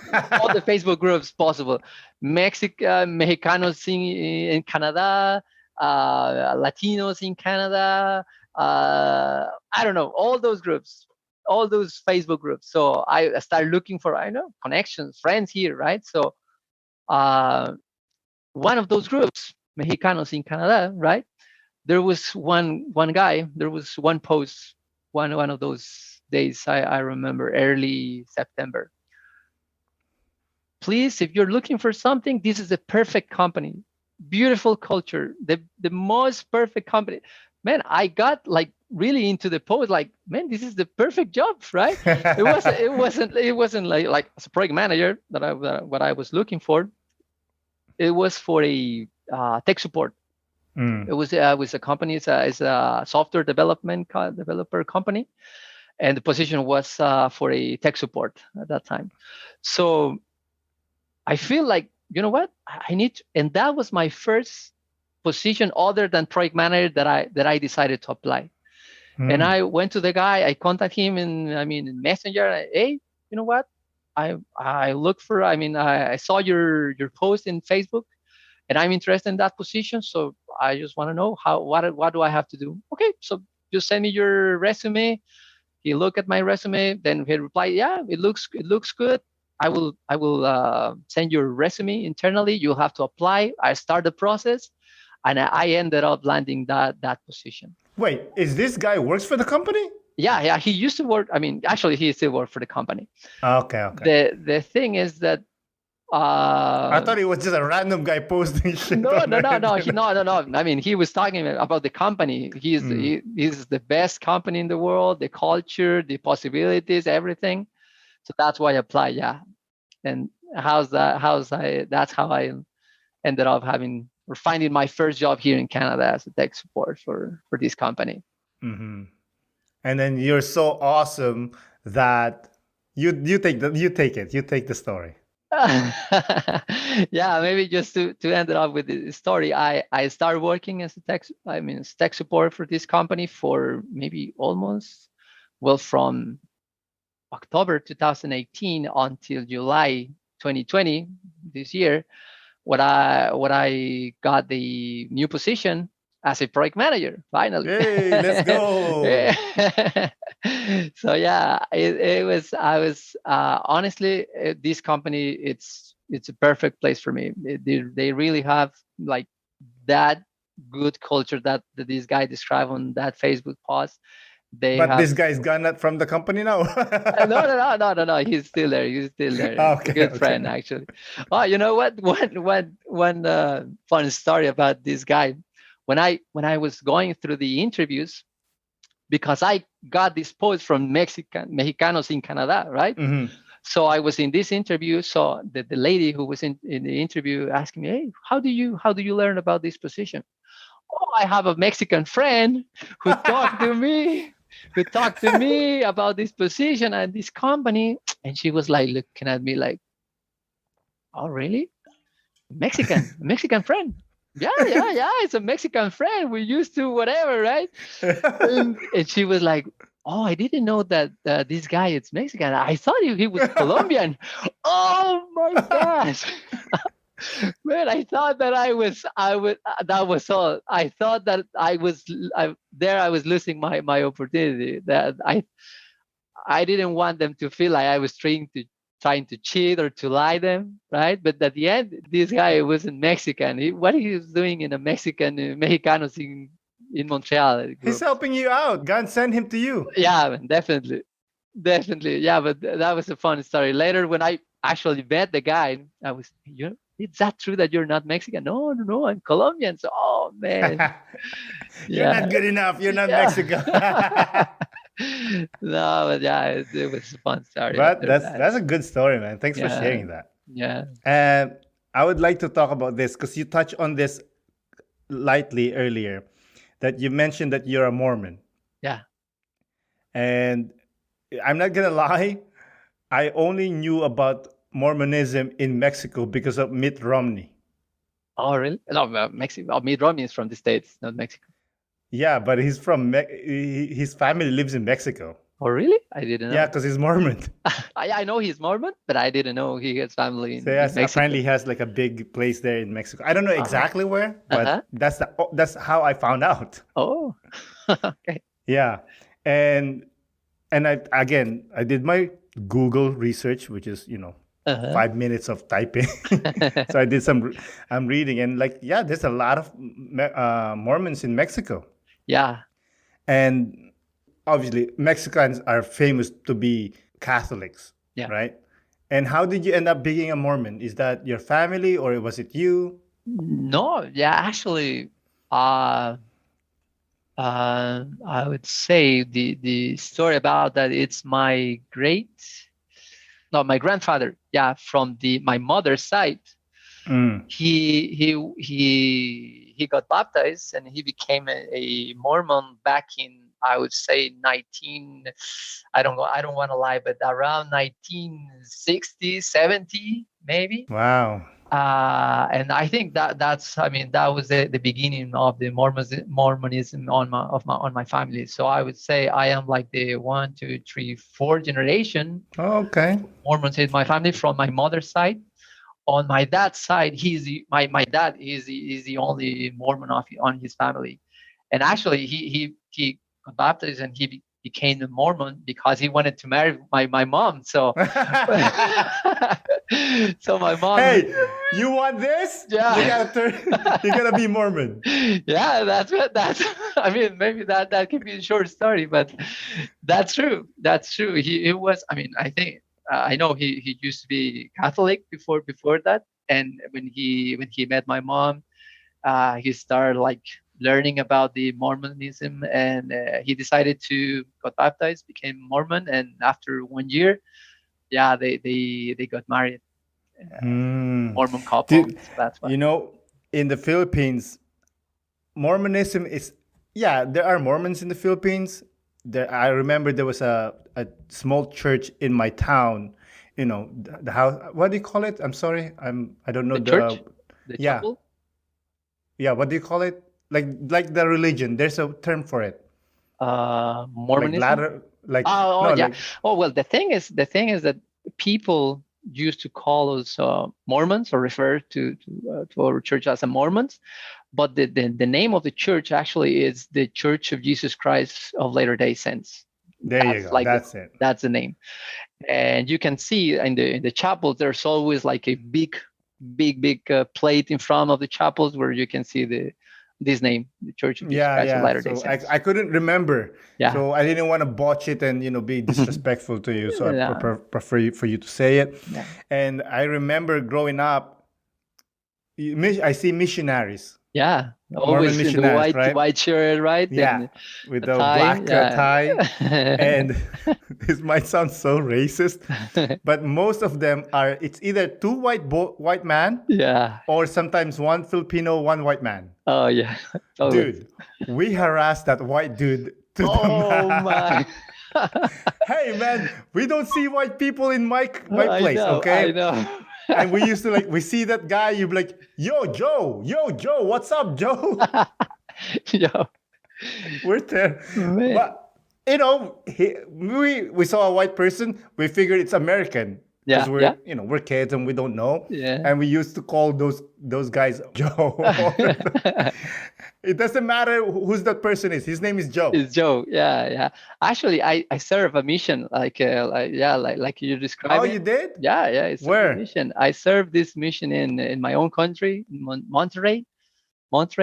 the Facebook groups possible. Mexicanos in Canada, Latinos in Canada. I don't know, all those groups, all those Facebook groups. So I started looking for, connections, friends here, right? So one of those groups, Mexicanos in Canada, right? There was one guy. There was one post, one of those days. I remember early September. Please, if you're looking for something, this is the perfect company. Beautiful culture, the most perfect company. Man, I got like really into the post, like, man, this is the perfect job, right? It wasn't like as a project manager what I was looking for. It was for a tech support. It was a company. It's a software developer company, and the position was for a tech support at that time. So I feel like, you know what, I need to, and that was my first position other than project manager that I decided to apply. And I went to the guy, I contacted him in Messenger. Hey, you know what? I look for, I saw your post in Facebook, and I'm interested in that position. So I just want to know what do I have to do? Okay, so just send me your resume. He looked at my resume, then he replied, yeah, it looks good. I will send your resume internally. You'll have to apply. I start the process, and I ended up landing that position. Wait, is this guy works for the company? Yeah. He used to work. Actually, he still worked for the company. Okay. The thing is that I thought it was just a random guy posting shit. No. He was talking about the company. He's the best company in the world. The culture, the possibilities, everything. So that's why I applied. Yeah. And that's how I ended up finding my first job here in Canada as a tech support for this company. Mm-hmm. And then you're so awesome that you take the story. Yeah, maybe just to end it up with the story, I started working as tech support for this company for maybe from October 2018 until July 2020 this year, when I got the new position as a project manager finally. Hey, let's go. So yeah, honestly, this company, it's a perfect place for me. They really have like that good culture that this guy described on that Facebook post. This guy's gone from the company now. No. He's still there. Okay, Good friend, actually. Oh, you know what? One fun story about this guy. When I was going through the interviews, because I got this post from Mexicanos in Canada, right? Mm-hmm. So I was in this interview. So the lady who was in the interview asked me, "Hey, how do you learn about this position?" Oh, I have a Mexican friend who talked to me. Who talked to me about this position and this company, and she was like looking at me like, "Oh, really? Mexican friend? Yeah. It's a Mexican friend. We used to whatever, right?" And she was like, "Oh, I didn't know that this guy is Mexican. I thought he was Colombian." Oh my gosh. Man, I thought that I would, that was all. I thought that I was losing my opportunity. That I didn't want them to feel like I was trying to cheat or to lie them, right? But at the end, this guy wasn't Mexican. What he was doing in a Mexicanos in Montreal group. He's helping you out. God sent him to you. Yeah, definitely. Yeah, but that was a fun story. Later, when I actually met the guy, I was, is that true that you're not Mexican? No, I'm Colombian. So, oh man, You're not good enough. You're not Mexican. No, but yeah, it was a fun story. But that's a good story, man. Thanks for sharing that. Yeah. And I would like to talk about this because you touched on this lightly earlier, that you mentioned that you're a Mormon. Yeah. And I'm not gonna lie, I only knew about Mormonism in Mexico because of Mitt Romney. Oh, really? No, Mexico. Oh, Mitt Romney is from the States, not Mexico. Yeah, but he's from his family lives in Mexico. Oh, really? I didn't know. Yeah, because he's Mormon. I know he's Mormon, but I didn't know he has family in Mexico. Apparently he has like a big place there in Mexico. I don't know exactly where, but that's how I found out. Oh, okay. Yeah, and I did my Google research, which is 5 minutes of typing. So I did I'm reading, and there's a lot of Mormons in Mexico. Yeah. And obviously Mexicans are famous to be Catholics, right? And how did you end up being a Mormon? Is that your family or was it you? No, yeah, actually, I would say the story about that it's my grandfather, from my mother's side. He got baptized and he became a Mormon back in, I would say, I don't want to lie, but around 1960, 70, maybe. Wow. And I think that was the beginning of the Mormonism on my family. So I would say I am like the 1, 2, 3, 4 generation. Okay. Mormons in my family from my mother's side. On my dad's side, my dad is the only Mormon on his family, and actually he got baptized and he became a Mormon because he wanted to marry my mom. So, so my mom. Hey, you want this? Yeah. You gotta be Mormon. Yeah, that's. I mean, maybe that could be a short story, but that's true. That's true. He was. I mean, I think. I know he used to be Catholic before that, and when he met my mom, he started like learning about the Mormonism, and he decided to got baptized, became Mormon, and after 1 year, they got married. Mormon couple. So that's why. In the Philippines, Mormonism is there are Mormons in the Philippines. I remember there was a small church in my town. The house. What do you call it? I'm sorry. I don't know the church. The chapel? Yeah. What do you call it? Like the religion. There's a term for it. Mormonism. Well, the thing is that people used to call us Mormons or refer to our church as a Mormons, but the name of the church actually is the Church of Jesus Christ of Latter-day Saints. There you go. That's it. That's the name. And you can see in the chapels, there's always like a big plate in front of the chapels where you can see this name, the Church of Jesus Christ of Latter-day Saints. I couldn't remember, so I didn't want to botch it and be disrespectful to you. So I prefer for you to say it. Yeah. And I remember growing up, I see missionaries. Yeah, always in the white shirt, right? Yeah, and with the black tie. And this might sound so racist, but most of them are. It's either two white man, or sometimes one Filipino, one white man. Oh yeah, dude, we harassed that white dude to the my. Hey man, we don't see white people in my place, okay? I know. And we used to we see that guy, you'd be like, yo, Joe, what's up, Joe? Yo. We're there. Man. But, we saw a white person, we figured it's American. Yeah. We're kids and we don't know. Yeah. And we used to call those guys Joe. It doesn't matter who's that person is. His name is Joe. It's Joe. Yeah. Actually, I serve a mission like you described. Oh, you did? Yeah. It's Where? A mission. I served this mission in my own country, Monterrey,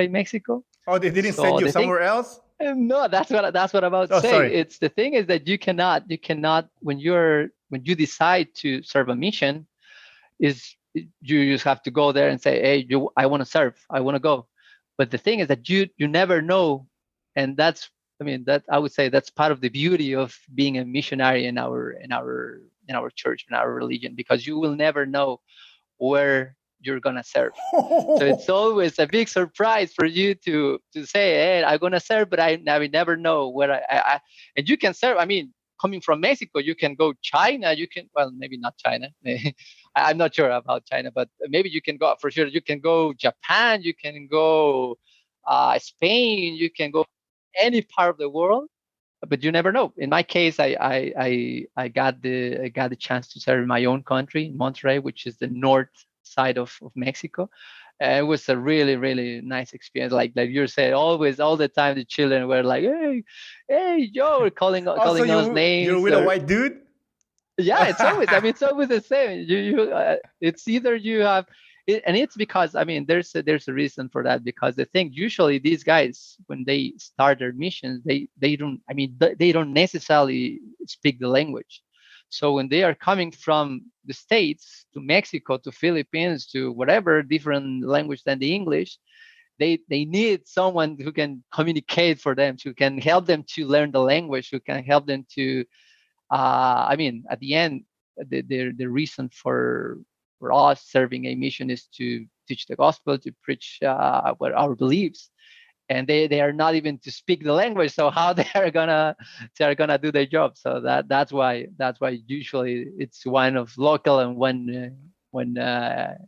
Mexico. Oh, they didn't send you somewhere else? No, that's what I'm about to say. Sorry. It's the thing is that you cannot when you decide to serve a mission, you just have to go there and say, hey, I want to serve, I want to go. But the thing is that you never know, and I would say that's part of the beauty of being a missionary in our church, in our religion, because you will never know where you're gonna serve. So it's always a big surprise for you to say, hey, I'm gonna serve, but I never know where I and you can serve. I mean, coming from Mexico, you can go China. You can, well, maybe not China. I'm not sure about China, but maybe you can go for sure. You can go Japan. You can go Spain. You can go any part of the world, but you never know. In my case, I got the chance to serve in my own country, Monterrey, which is the north side of Mexico. It was a really, really nice experience. Like you said, always, all the time, the children were like, hey, Joe, Also, calling us you're names. with a white dude? Yeah, it's always. I mean, it's always the same. It's either you have, and it's because I mean, there's a reason for that. Because the thing, usually these guys, when they start their missions, they don't. I mean, they don't necessarily speak the language. So when they are coming from the States to Mexico to Philippines to whatever different language than the English, they need someone who can communicate for them, who can help them to learn the language, who can help them to I mean, at the end, the reason for us serving a mission is to teach the gospel, to preach what our beliefs, and they are not even to speak the language. So how they are gonna do their job? So that's why usually it's one of local and one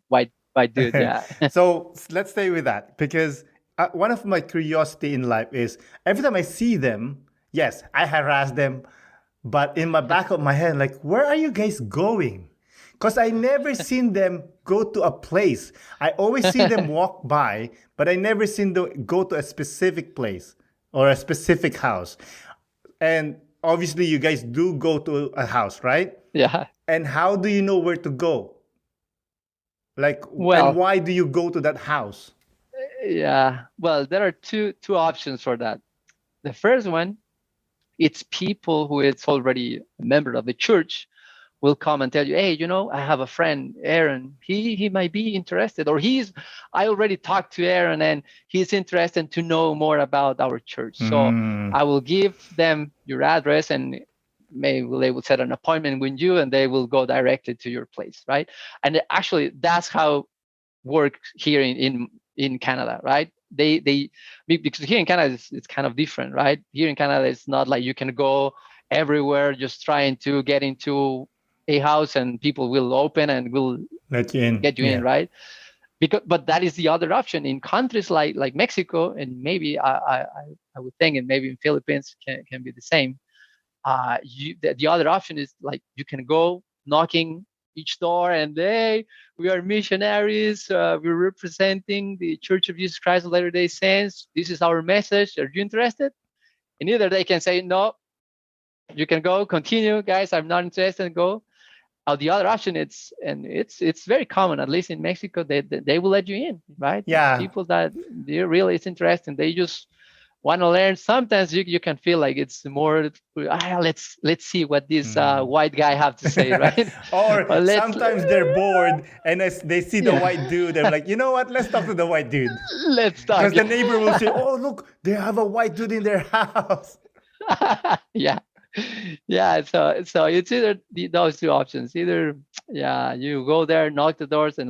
white dude. Yeah. So let's stay with that because one of my curiosity in life is every time I see them, yes, I harass them, but in my back of my head, like, where are you guys going? Because I never seen them go to a place. I always see them walk by, but I never seen them go to a specific place or a specific house. And obviously, you guys do go to a house, right? Yeah. And how do you know where to go? Like, and Well, why do you go to that house? yeah. Well, there are two options for that. The first one, it's people who is already a member of the church will come and tell you, hey, I have a friend, Aaron. He might be interested, or I already talked to Aaron and he's interested to know more about our church. So I will give them your address and maybe they will set an appointment with you and they will go directly to your place, right? And actually, that's how work here in Canada, right? They because here in Canada it's kind of different, right? Here in Canada it's not like you can go everywhere just trying to get into a house and people will open and will Let you in. get you in, Yeah. right? But that is the other option in countries like Mexico, and maybe I would think, and maybe in Philippines can be the same. The other option is like you can go knocking each door and hey, we are missionaries, we're representing the Church of Jesus Christ of Latter-day Saints, this is our message, are you interested? And either they can say no, you can go, continue, guys, I'm not interested, go. Or the other option, it's very common, at least in Mexico, they will let you in, right? It's Yeah. people that they really is interested, they just want to learn. Sometimes you can feel like it's more let's see what this white guy have to say, right? Or Or sometimes they're bored and as they see the yeah, white dude, they're like, you know what? Let's talk to the white dude. let's talk. Because the neighbor will say, oh, look, they have a white dude in their house. Yeah, yeah. So it's either those two options. Either you go there, knock the doors, and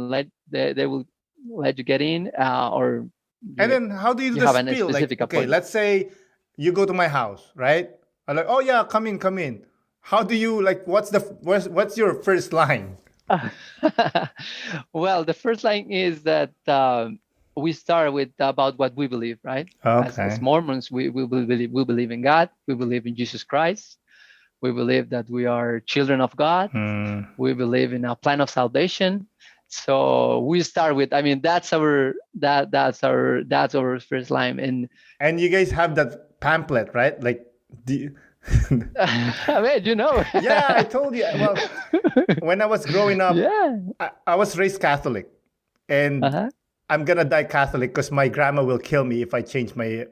they will let you get in, or And you then how do you do you the have a spiel? Like, specific okay, appointment. let's say you go to my house, right? I'm like, oh yeah, come in, come in. How do you like? What's your first line? Well, the first line is that we start with about what we believe, right? As Okay. Mormons, we believe in God. We believe in Jesus Christ. We believe that we are children of God. We believe in a plan of salvation. So we start with. I mean, that's our first line. And you guys have that pamphlet, right? Like, the, I mean, yeah, I told you. Well, when I was growing up, yeah. I was raised Catholic, and Uh-huh. I'm gonna die Catholic because my grandma will kill me if I change my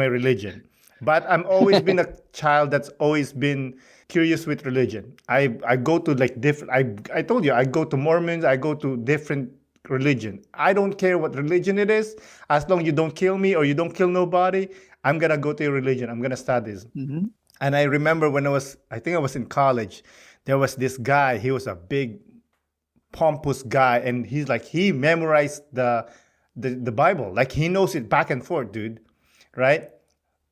religion. But I'm always been a child that's always been curious with religion. I go to like different. I told you I go to Mormons. I go to different religion. I don't care what religion it is, as long you don't kill me or you don't kill nobody. I'm gonna go to your religion. I'm gonna study this. Hmm. And I remember when I think I was in college, there was this guy. He was a big, pompous guy, and he memorized the Bible, like he knows it back and forth, dude, right?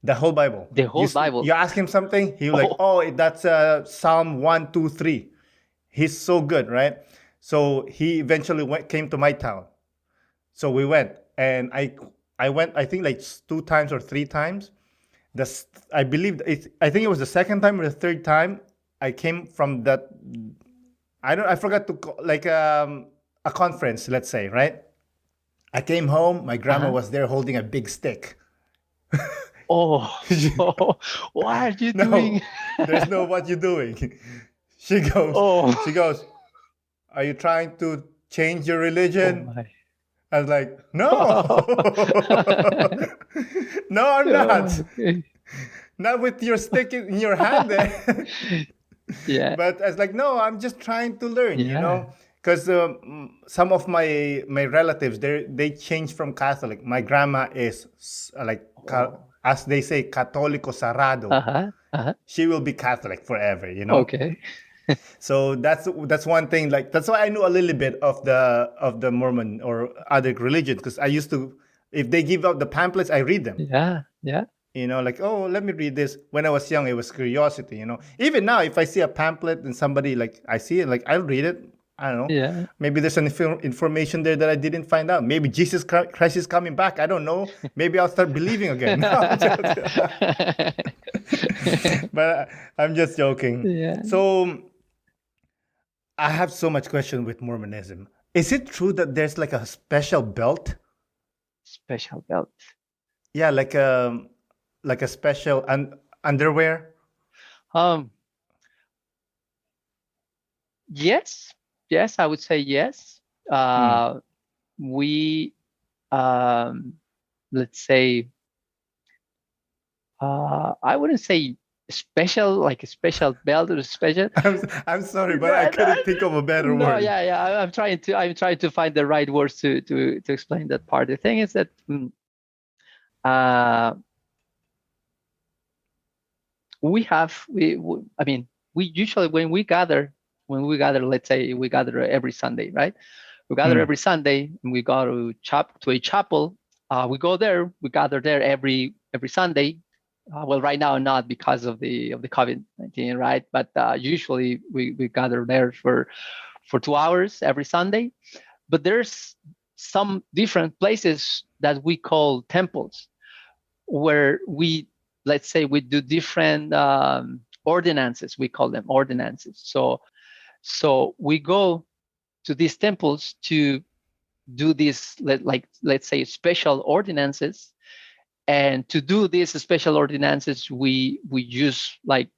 The whole Bible. The whole Bible. You ask him something, he was like, that's Psalm 1, 2, 3. He's so good, right? So he eventually came to my town. So we went, and I went, I think like 2 times or 3 times. I think it was the second time or the third time I came from that. I forgot to like a conference, let's say, right? I came home. My grandma was there holding a big stick. What are you doing? There's no what you doing. She goes, are you trying to change your religion? Oh my. I was like, no, no, I'm not. Okay. Not with your stick in your hand there. Yeah. But I was like, no, I'm just trying to learn, Yeah. because some of my relatives, they changed from Catholic. My grandma is as they say, Católico Sarado. She will be Catholic forever, Okay. So that's one thing. Like, that's why I knew a little bit of the Mormon or other religions, because I used to, if they give out the pamphlets, I read them. Yeah. Yeah. Like, oh, let me read this. When I was young, it was curiosity. Even now, if I see a pamphlet and somebody, like, I see it, like, I'll read it. I don't know. Yeah. Maybe there's an information there that I didn't find out. Maybe Jesus Christ is coming back. I don't know. Maybe I'll start believing again. But I'm just joking. Yeah. So I have so much question with Mormonism. Is it true that there's like a special belt? Special belt. Yeah, like a special underwear. Yes, I would say yes. We, let's say, I wouldn't say special, like a special belt or a special. I'm sorry, but I couldn't think of a better word. Yeah. I'm trying to find the right words to explain that part. The thing is that we usually when we gather, let's say we gather every Sunday, right? We gather every Sunday and we go to a chapel. We go there, we gather there every Sunday. Well, right now not because of the COVID-19, right? But usually we gather there for 2 hours every Sunday. But there's some different places that we call temples, where let's say we do different ordinances. We call them ordinances. So we go to these temples to do these, let's say, special ordinances. And to do these special ordinances, we use like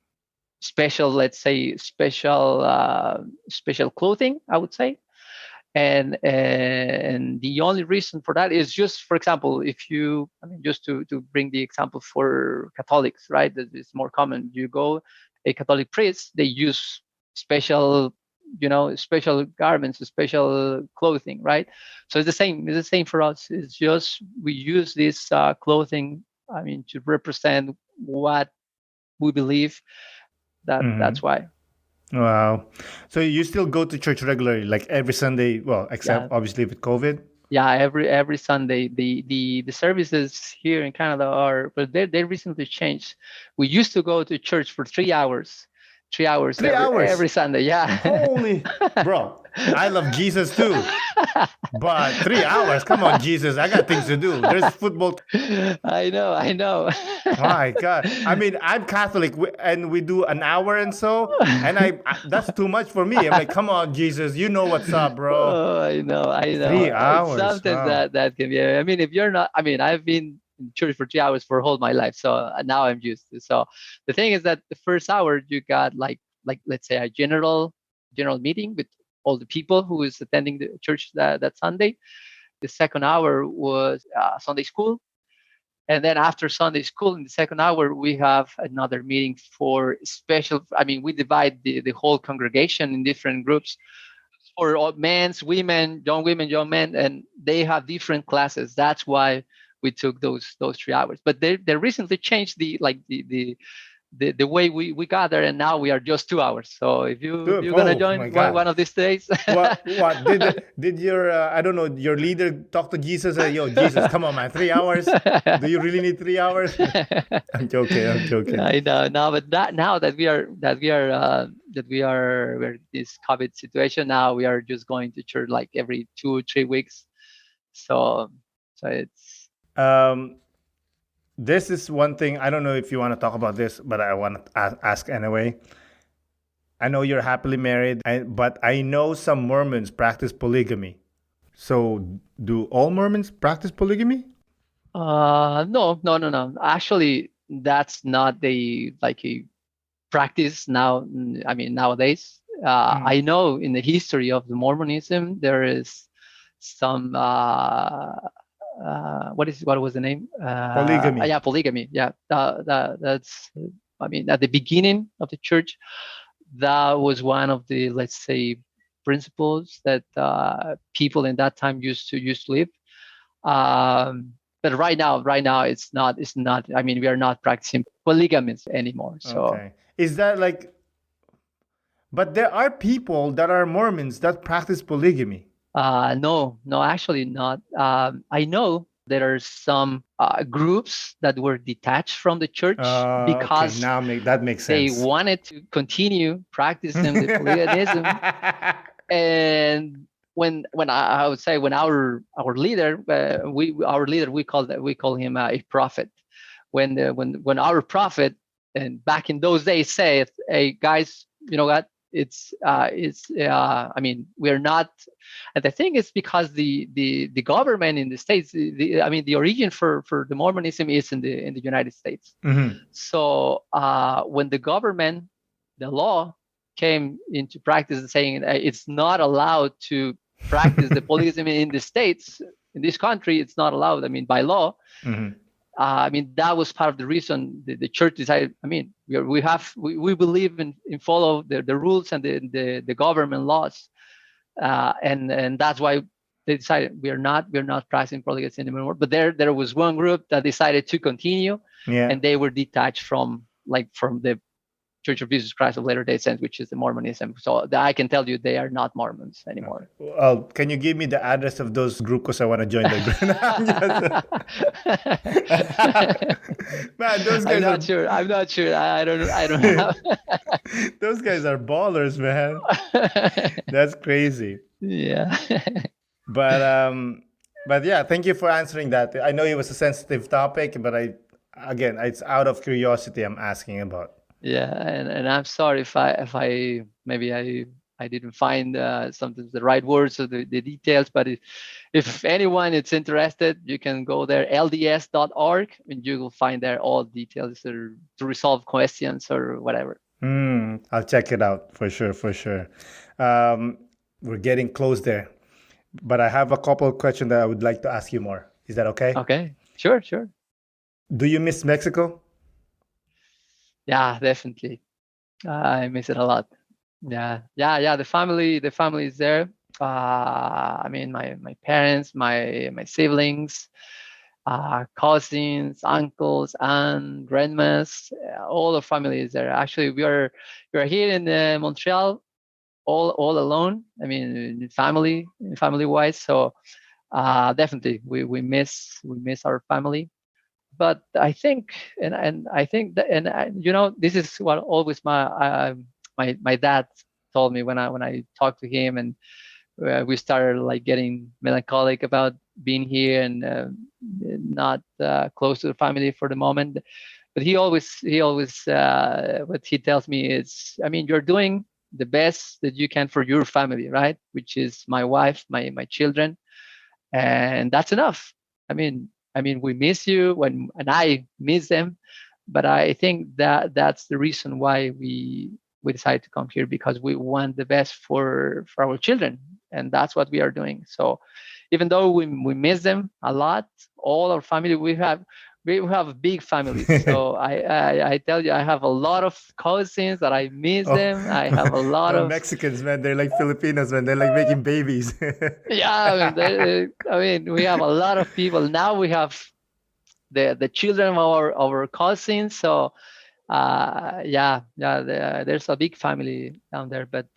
special, let's say, special clothing, I would say. And the only reason for that is just, for example, just to bring the example for Catholics, right? That is more common. You go, a Catholic priest, they use special garments, special clothing, right? So it's the same. It's the same for us. It's just we use this clothing, to represent what we believe. That's why. Wow. So you still go to church regularly, like every Sunday? Well, except obviously with COVID. Yeah, every Sunday. The services here in Canada but they recently changed. We used to go to church for 3 hours. 3 hours. 3 hours every Sunday. Yeah. Holy, bro! I love Jesus too, but 3 hours. Come on, Jesus! I got things to do. There's football. I know. My God! I'm Catholic, and we do an hour and so, and that's too much for me. I'm like, come on, Jesus! You know what's up, bro? Oh, I know. 3 hours. Sometimes wow. that can be. If you're not, I've been in church for 3 hours for all my life, so now I'm used to. So the thing is that the first hour you got like let's say a general meeting with all the people who is attending the church that Sunday. The second hour was Sunday school, and then after Sunday school, in the second hour we have another meeting for special. We divide the whole congregation in different groups for all men's, women, young men, and they have different classes. That's why we took those 3 hours. But they recently changed the the way we gather, and now we are just 2 hours. So if you're gonna Oh join my God. one of these days, What did your I don't know, your leader talk to Jesus? Yo, Jesus, come on, man, 3 hours. Do you really need 3 hours? I'm joking. I'm joking. I know now, but now that we're this COVID situation, now we are just going to church like every 2 or 3 weeks. So it's This is one thing. I don't know if you want to talk about this, but I want to ask anyway. I know you're happily married, but I know some Mormons practice polygamy. So, do all Mormons practice polygamy? no. Actually, that's not the like a practice now. I mean, nowadays, I know in the history of the Mormonism there is some what was the name? Polygamy. Yeah, polygamy. Yeah, that's. I mean, at the beginning of the church, that was one of the, let's say, principles that people in that time used to live. But right now it's not. I mean, we are not practicing polygamy anymore. So Okay. Is that like? But there are people that are Mormons that practice polygamy. no, actually not. I know there are some groups that were detached from the church Okay, because now that makes they sense. wanted to continue practicing the polytheism. And when I would say when our leader, we call him a prophet. When our prophet, and back in those days, said, "Hey guys, you know what? I mean, we're not." And I think it's because the government in the States, the origin for the Mormonism is in the United States. Mm-hmm. So when the government, the law came into practice, saying it's not allowed to practice the polytheism in the States, in this country, it's not allowed. I mean, by law. Mm-hmm. I mean, that was part of the reason the church decided. I mean, we believe in follow the rules and the government laws, and that's why they decided we're not practicing polygamy anymore. But there was one group that decided to continue, and they were detached from the Church of Jesus Christ of Latter-day Saints, which is the Mormonism. So I can tell you they are not Mormons anymore. Well, can you give me the address of those groups because I want to join the group? Man, those guys I'm not sure. I don't have. Those guys are ballers, man. That's crazy. Yeah. But yeah, thank you for answering that. I know it was a sensitive topic, but it's out of curiosity I'm asking about. Yeah, and I'm sorry if I maybe I didn't find sometimes the right words or the details, but if anyone is interested, you can go there, lds.org, and you will find there all details to resolve questions or whatever. I'll check it out for sure. We're getting close there, but I have a couple of questions that I would like to ask you more. Is that okay? Okay, sure. Do you miss Mexico? Yeah, definitely. I miss it a lot. Yeah. The family is there. I mean, my parents, my siblings, cousins, uncles, and grandmas, all the family is there. Actually, we are here in Montreal, all alone. I mean, family wise. So definitely, we miss our family. But I think, and I think that, and this is what always my dad told me when I talked to him, and we started like getting melancholic about being here and not close to the family for the moment. But he always what he tells me is, I mean, you're doing the best that you can for your family, right? Which is my wife, my children, and that's enough. I mean, we miss you and I miss them, but I think that's the reason why we decided to come here, because we want the best for our children, and that's what we are doing. So even though we miss them a lot, all our family, we have big families. So I tell you, I have a lot of cousins that I miss them. I have a lot of Mexicans, man. They're like Filipinos, man. They're like making babies. Yeah, I mean, we have a lot of people now. We have the children of our cousins. So There's a big family down there, but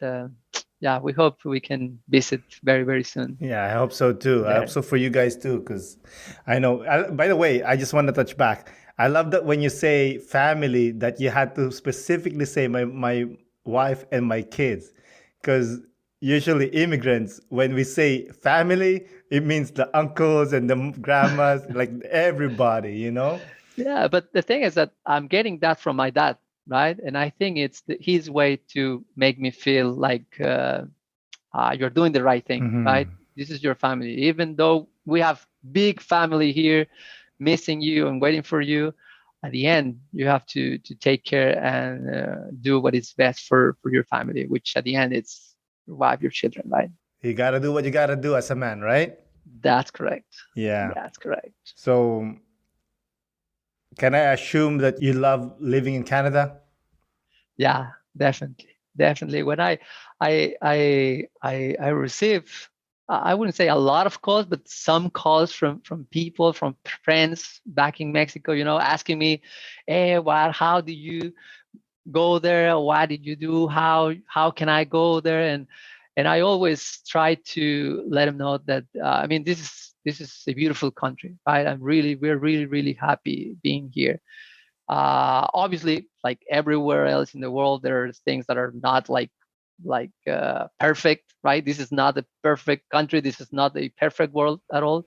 yeah, we hope we can visit very, very soon Yeah, I hope so too. I hope there. so for you guys too, because I know. By the way, I just want to touch back. I love that when you say family, that you had to specifically say my wife and my kids, because usually immigrants, when we say family, it means the uncles and the grandmas, like everybody, you know? Yeah, but the thing is that I'm getting that from my dad, right? And I think it's his way to make me feel like you're doing the right thing, right? Hmm. This is your family. Even though we have big family here missing you and waiting for you, at the end you have to take care and do what is best for your family, which at the end it's your wife, your children, right? You gotta do what you gotta do as a man, right? That's correct. Yeah. That's correct. So, can I assume that you love living in Canada? Yeah, definitely, definitely. When I receive, I wouldn't say a lot of calls, but some calls from people, from friends back in Mexico, asking me, "Hey, how do you go there? What did you do? How can I go there?" And I always try to let them know that I mean, this is a beautiful country, right? We're really, really happy being here. Obviously, like everywhere else in the world, there are things that are not like perfect, right? This is not a perfect country. This is not a perfect world at all.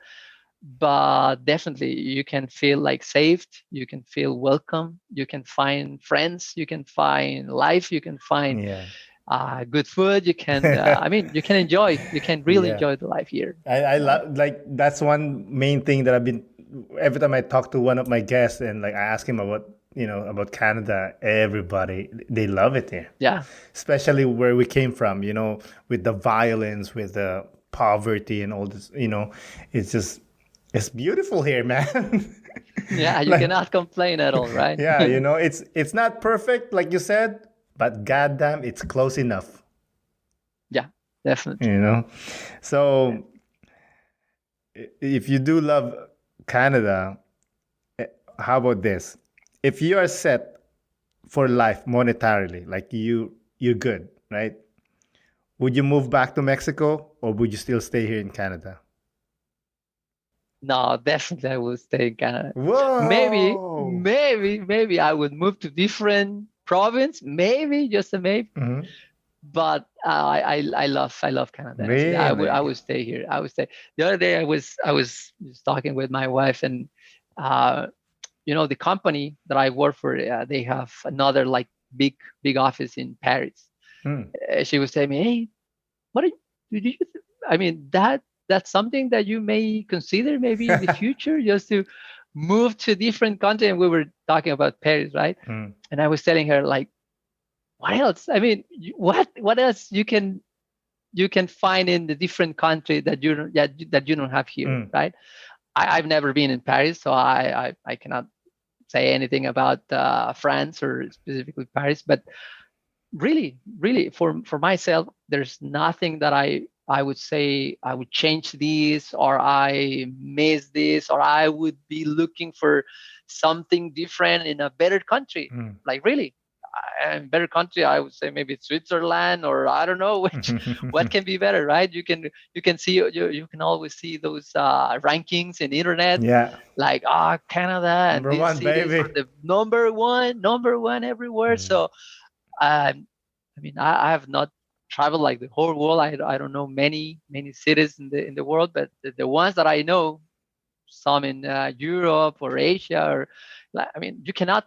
But definitely, you can feel like saved. You can feel welcome. You can find friends. You can find life. You can find Yeah. good food. You can, I mean, you can enjoy. You can really Yeah. enjoy the life here, I right? love, like, that's one main thing that I've been, every time I talk to one of my guests and like I ask him about, about Canada, everybody, they love it here, Yeah. especially where we came from, with the violence, with the poverty and all this, it's just, it's beautiful here, man. Yeah, you Like, cannot complain at all, right? yeah, it's not perfect, like you said, but goddamn, it's close enough, Yeah, definitely. you know? So if you do love Canada, how about this? If you are set for life monetarily, like you're good, right? Would you move back to Mexico or would you still stay here in Canada? No, definitely I will stay in Canada. Maybe, Whoa! maybe I would move to different province. Maybe, just a maybe. Hmm. But I love Canada. Actually, I Really? would stay here. I would stay. The other day I was just talking with my wife, and uh, the company that I work for, they have another like big office in Paris. Hmm. She was telling me, "Hey, what are you, do you I mean, that's something that you may consider maybe in the future, just to move to a different country." And we were talking about Paris, right? Hmm. And I was telling her, like, what else? I mean, what else you can find in the different country that you don't have here, Hmm. right? I've never been in Paris, so I cannot say anything about France or specifically Paris. But really, for myself, there's nothing that I would say I would change this, or I miss this, or I would be looking for something different in a better country. Hmm. Like, really, better country, I would say maybe Switzerland, or I don't know which. What can be better, right? You can see, you can always see those rankings in internet, Yeah. like, Canada and Number these one, cities are baby. the number one everywhere. Mm. So I mean, I have not traveled like the whole world. I don't know many cities in the world, but the ones that I know, some in Europe or Asia, or I mean, you cannot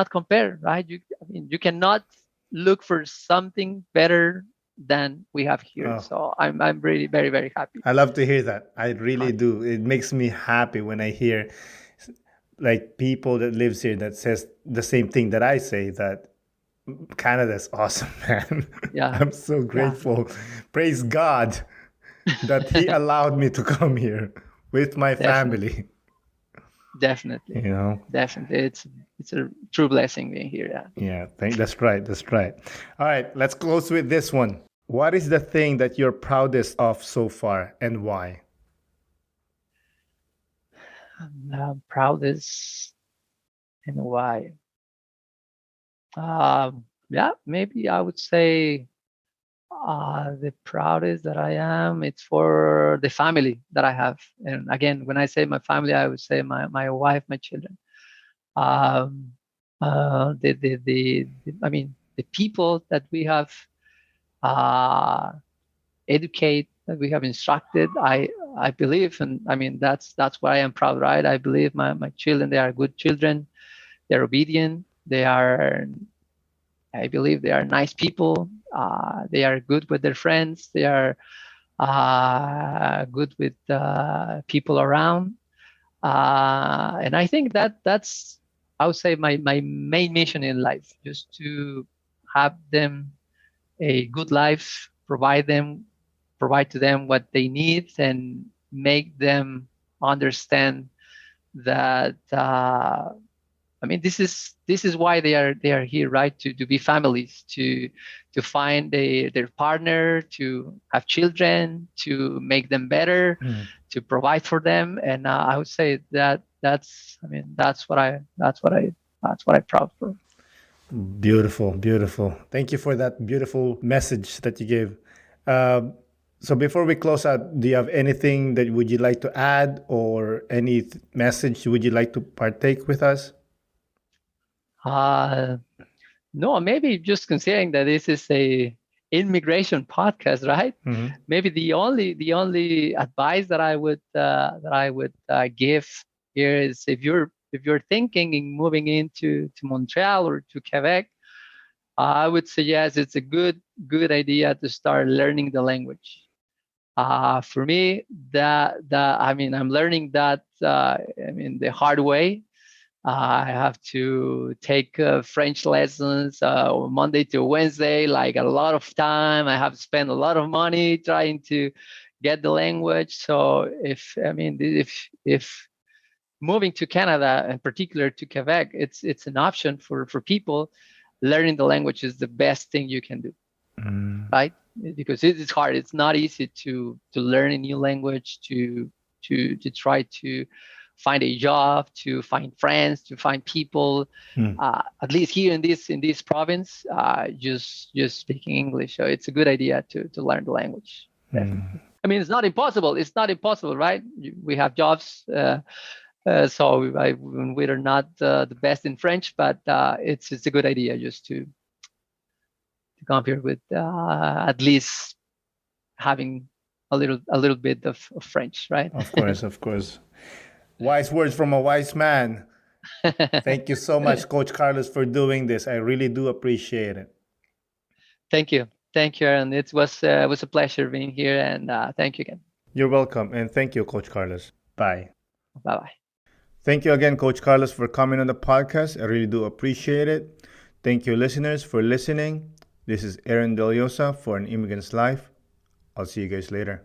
compare, right? I mean, you cannot look for something better than we have here. Oh, So I'm really very, very happy. I love to hear that. I really Country. do. It makes me happy when I hear like people that lives here that says the same thing that I say, that Canada's awesome, man. Yeah, I'm so yeah, grateful. Praise God that He allowed me to come here with my definitely, family. You definitely, know? definitely. It's a true blessing being here. Yeah. Yeah, that's right. That's right. All right, let's close with this one. What is the thing that you're proudest of so far and why? I'm proudest, and why? Yeah, maybe I would say the proudest that I am, it's for the family that I have. And again, when I say my family, I would say my wife, my children. Um, I mean, the people that we have uh, educate, that we have instructed. I believe, and I mean, that's why I am proud, right? I believe my children, they are good children. They're obedient. They are, I believe they are nice people. They are good with their friends. They are good with people around. And I think that's, I would say, my main mission in life, just to have them a good life, provide to them what they need, and make them understand that I mean, this is why they are here, right? To be families, to find their partner, to have children, to make them better, to provide for them. And I would say that's, I mean, that's what I proud for. Beautiful, beautiful. Thank you for that beautiful message that you gave. Uh, so before we close out, do you have anything that would you like to add, or any message would you like to partake with us? Uh, no, maybe just considering that this is a immigration podcast, right? Mm-hmm. Maybe the only advice that I would give here is, if you're thinking in moving into to Montreal or to Quebec, I would suggest it's a good idea to start learning the language. For me, I mean, I'm learning that I mean, the hard way. I have to take French lessons Monday to Wednesday, like a lot of time. I have spent a lot of money trying to get the language. So if moving to Canada, in particular to Quebec, it's an option for people. Learning the language is the best thing you can do, right? Because it's hard. It's not easy to learn a new language, to try to find a job, to find friends, to find people. At least here in this province, just speaking English. So it's a good idea to learn the language. Definitely. I mean, it's not impossible. It's not impossible, right? We have jobs. So we're not the best in French, but it's a good idea just to come here with at least having a little bit of French, right? Of course, of course. Wise words from a wise man. Thank you so much, Coach Carlos, for doing this. I really do appreciate it. Thank you, Aaron. It was a pleasure being here, and thank you again. You're welcome, and thank you, Coach Carlos. Bye. Bye bye. Thank you again, Coach Carlos, for coming on the podcast. I really do appreciate it. Thank you, listeners, for listening. This is Aaron Deliosa for An Immigrant's Life. I'll see you guys later.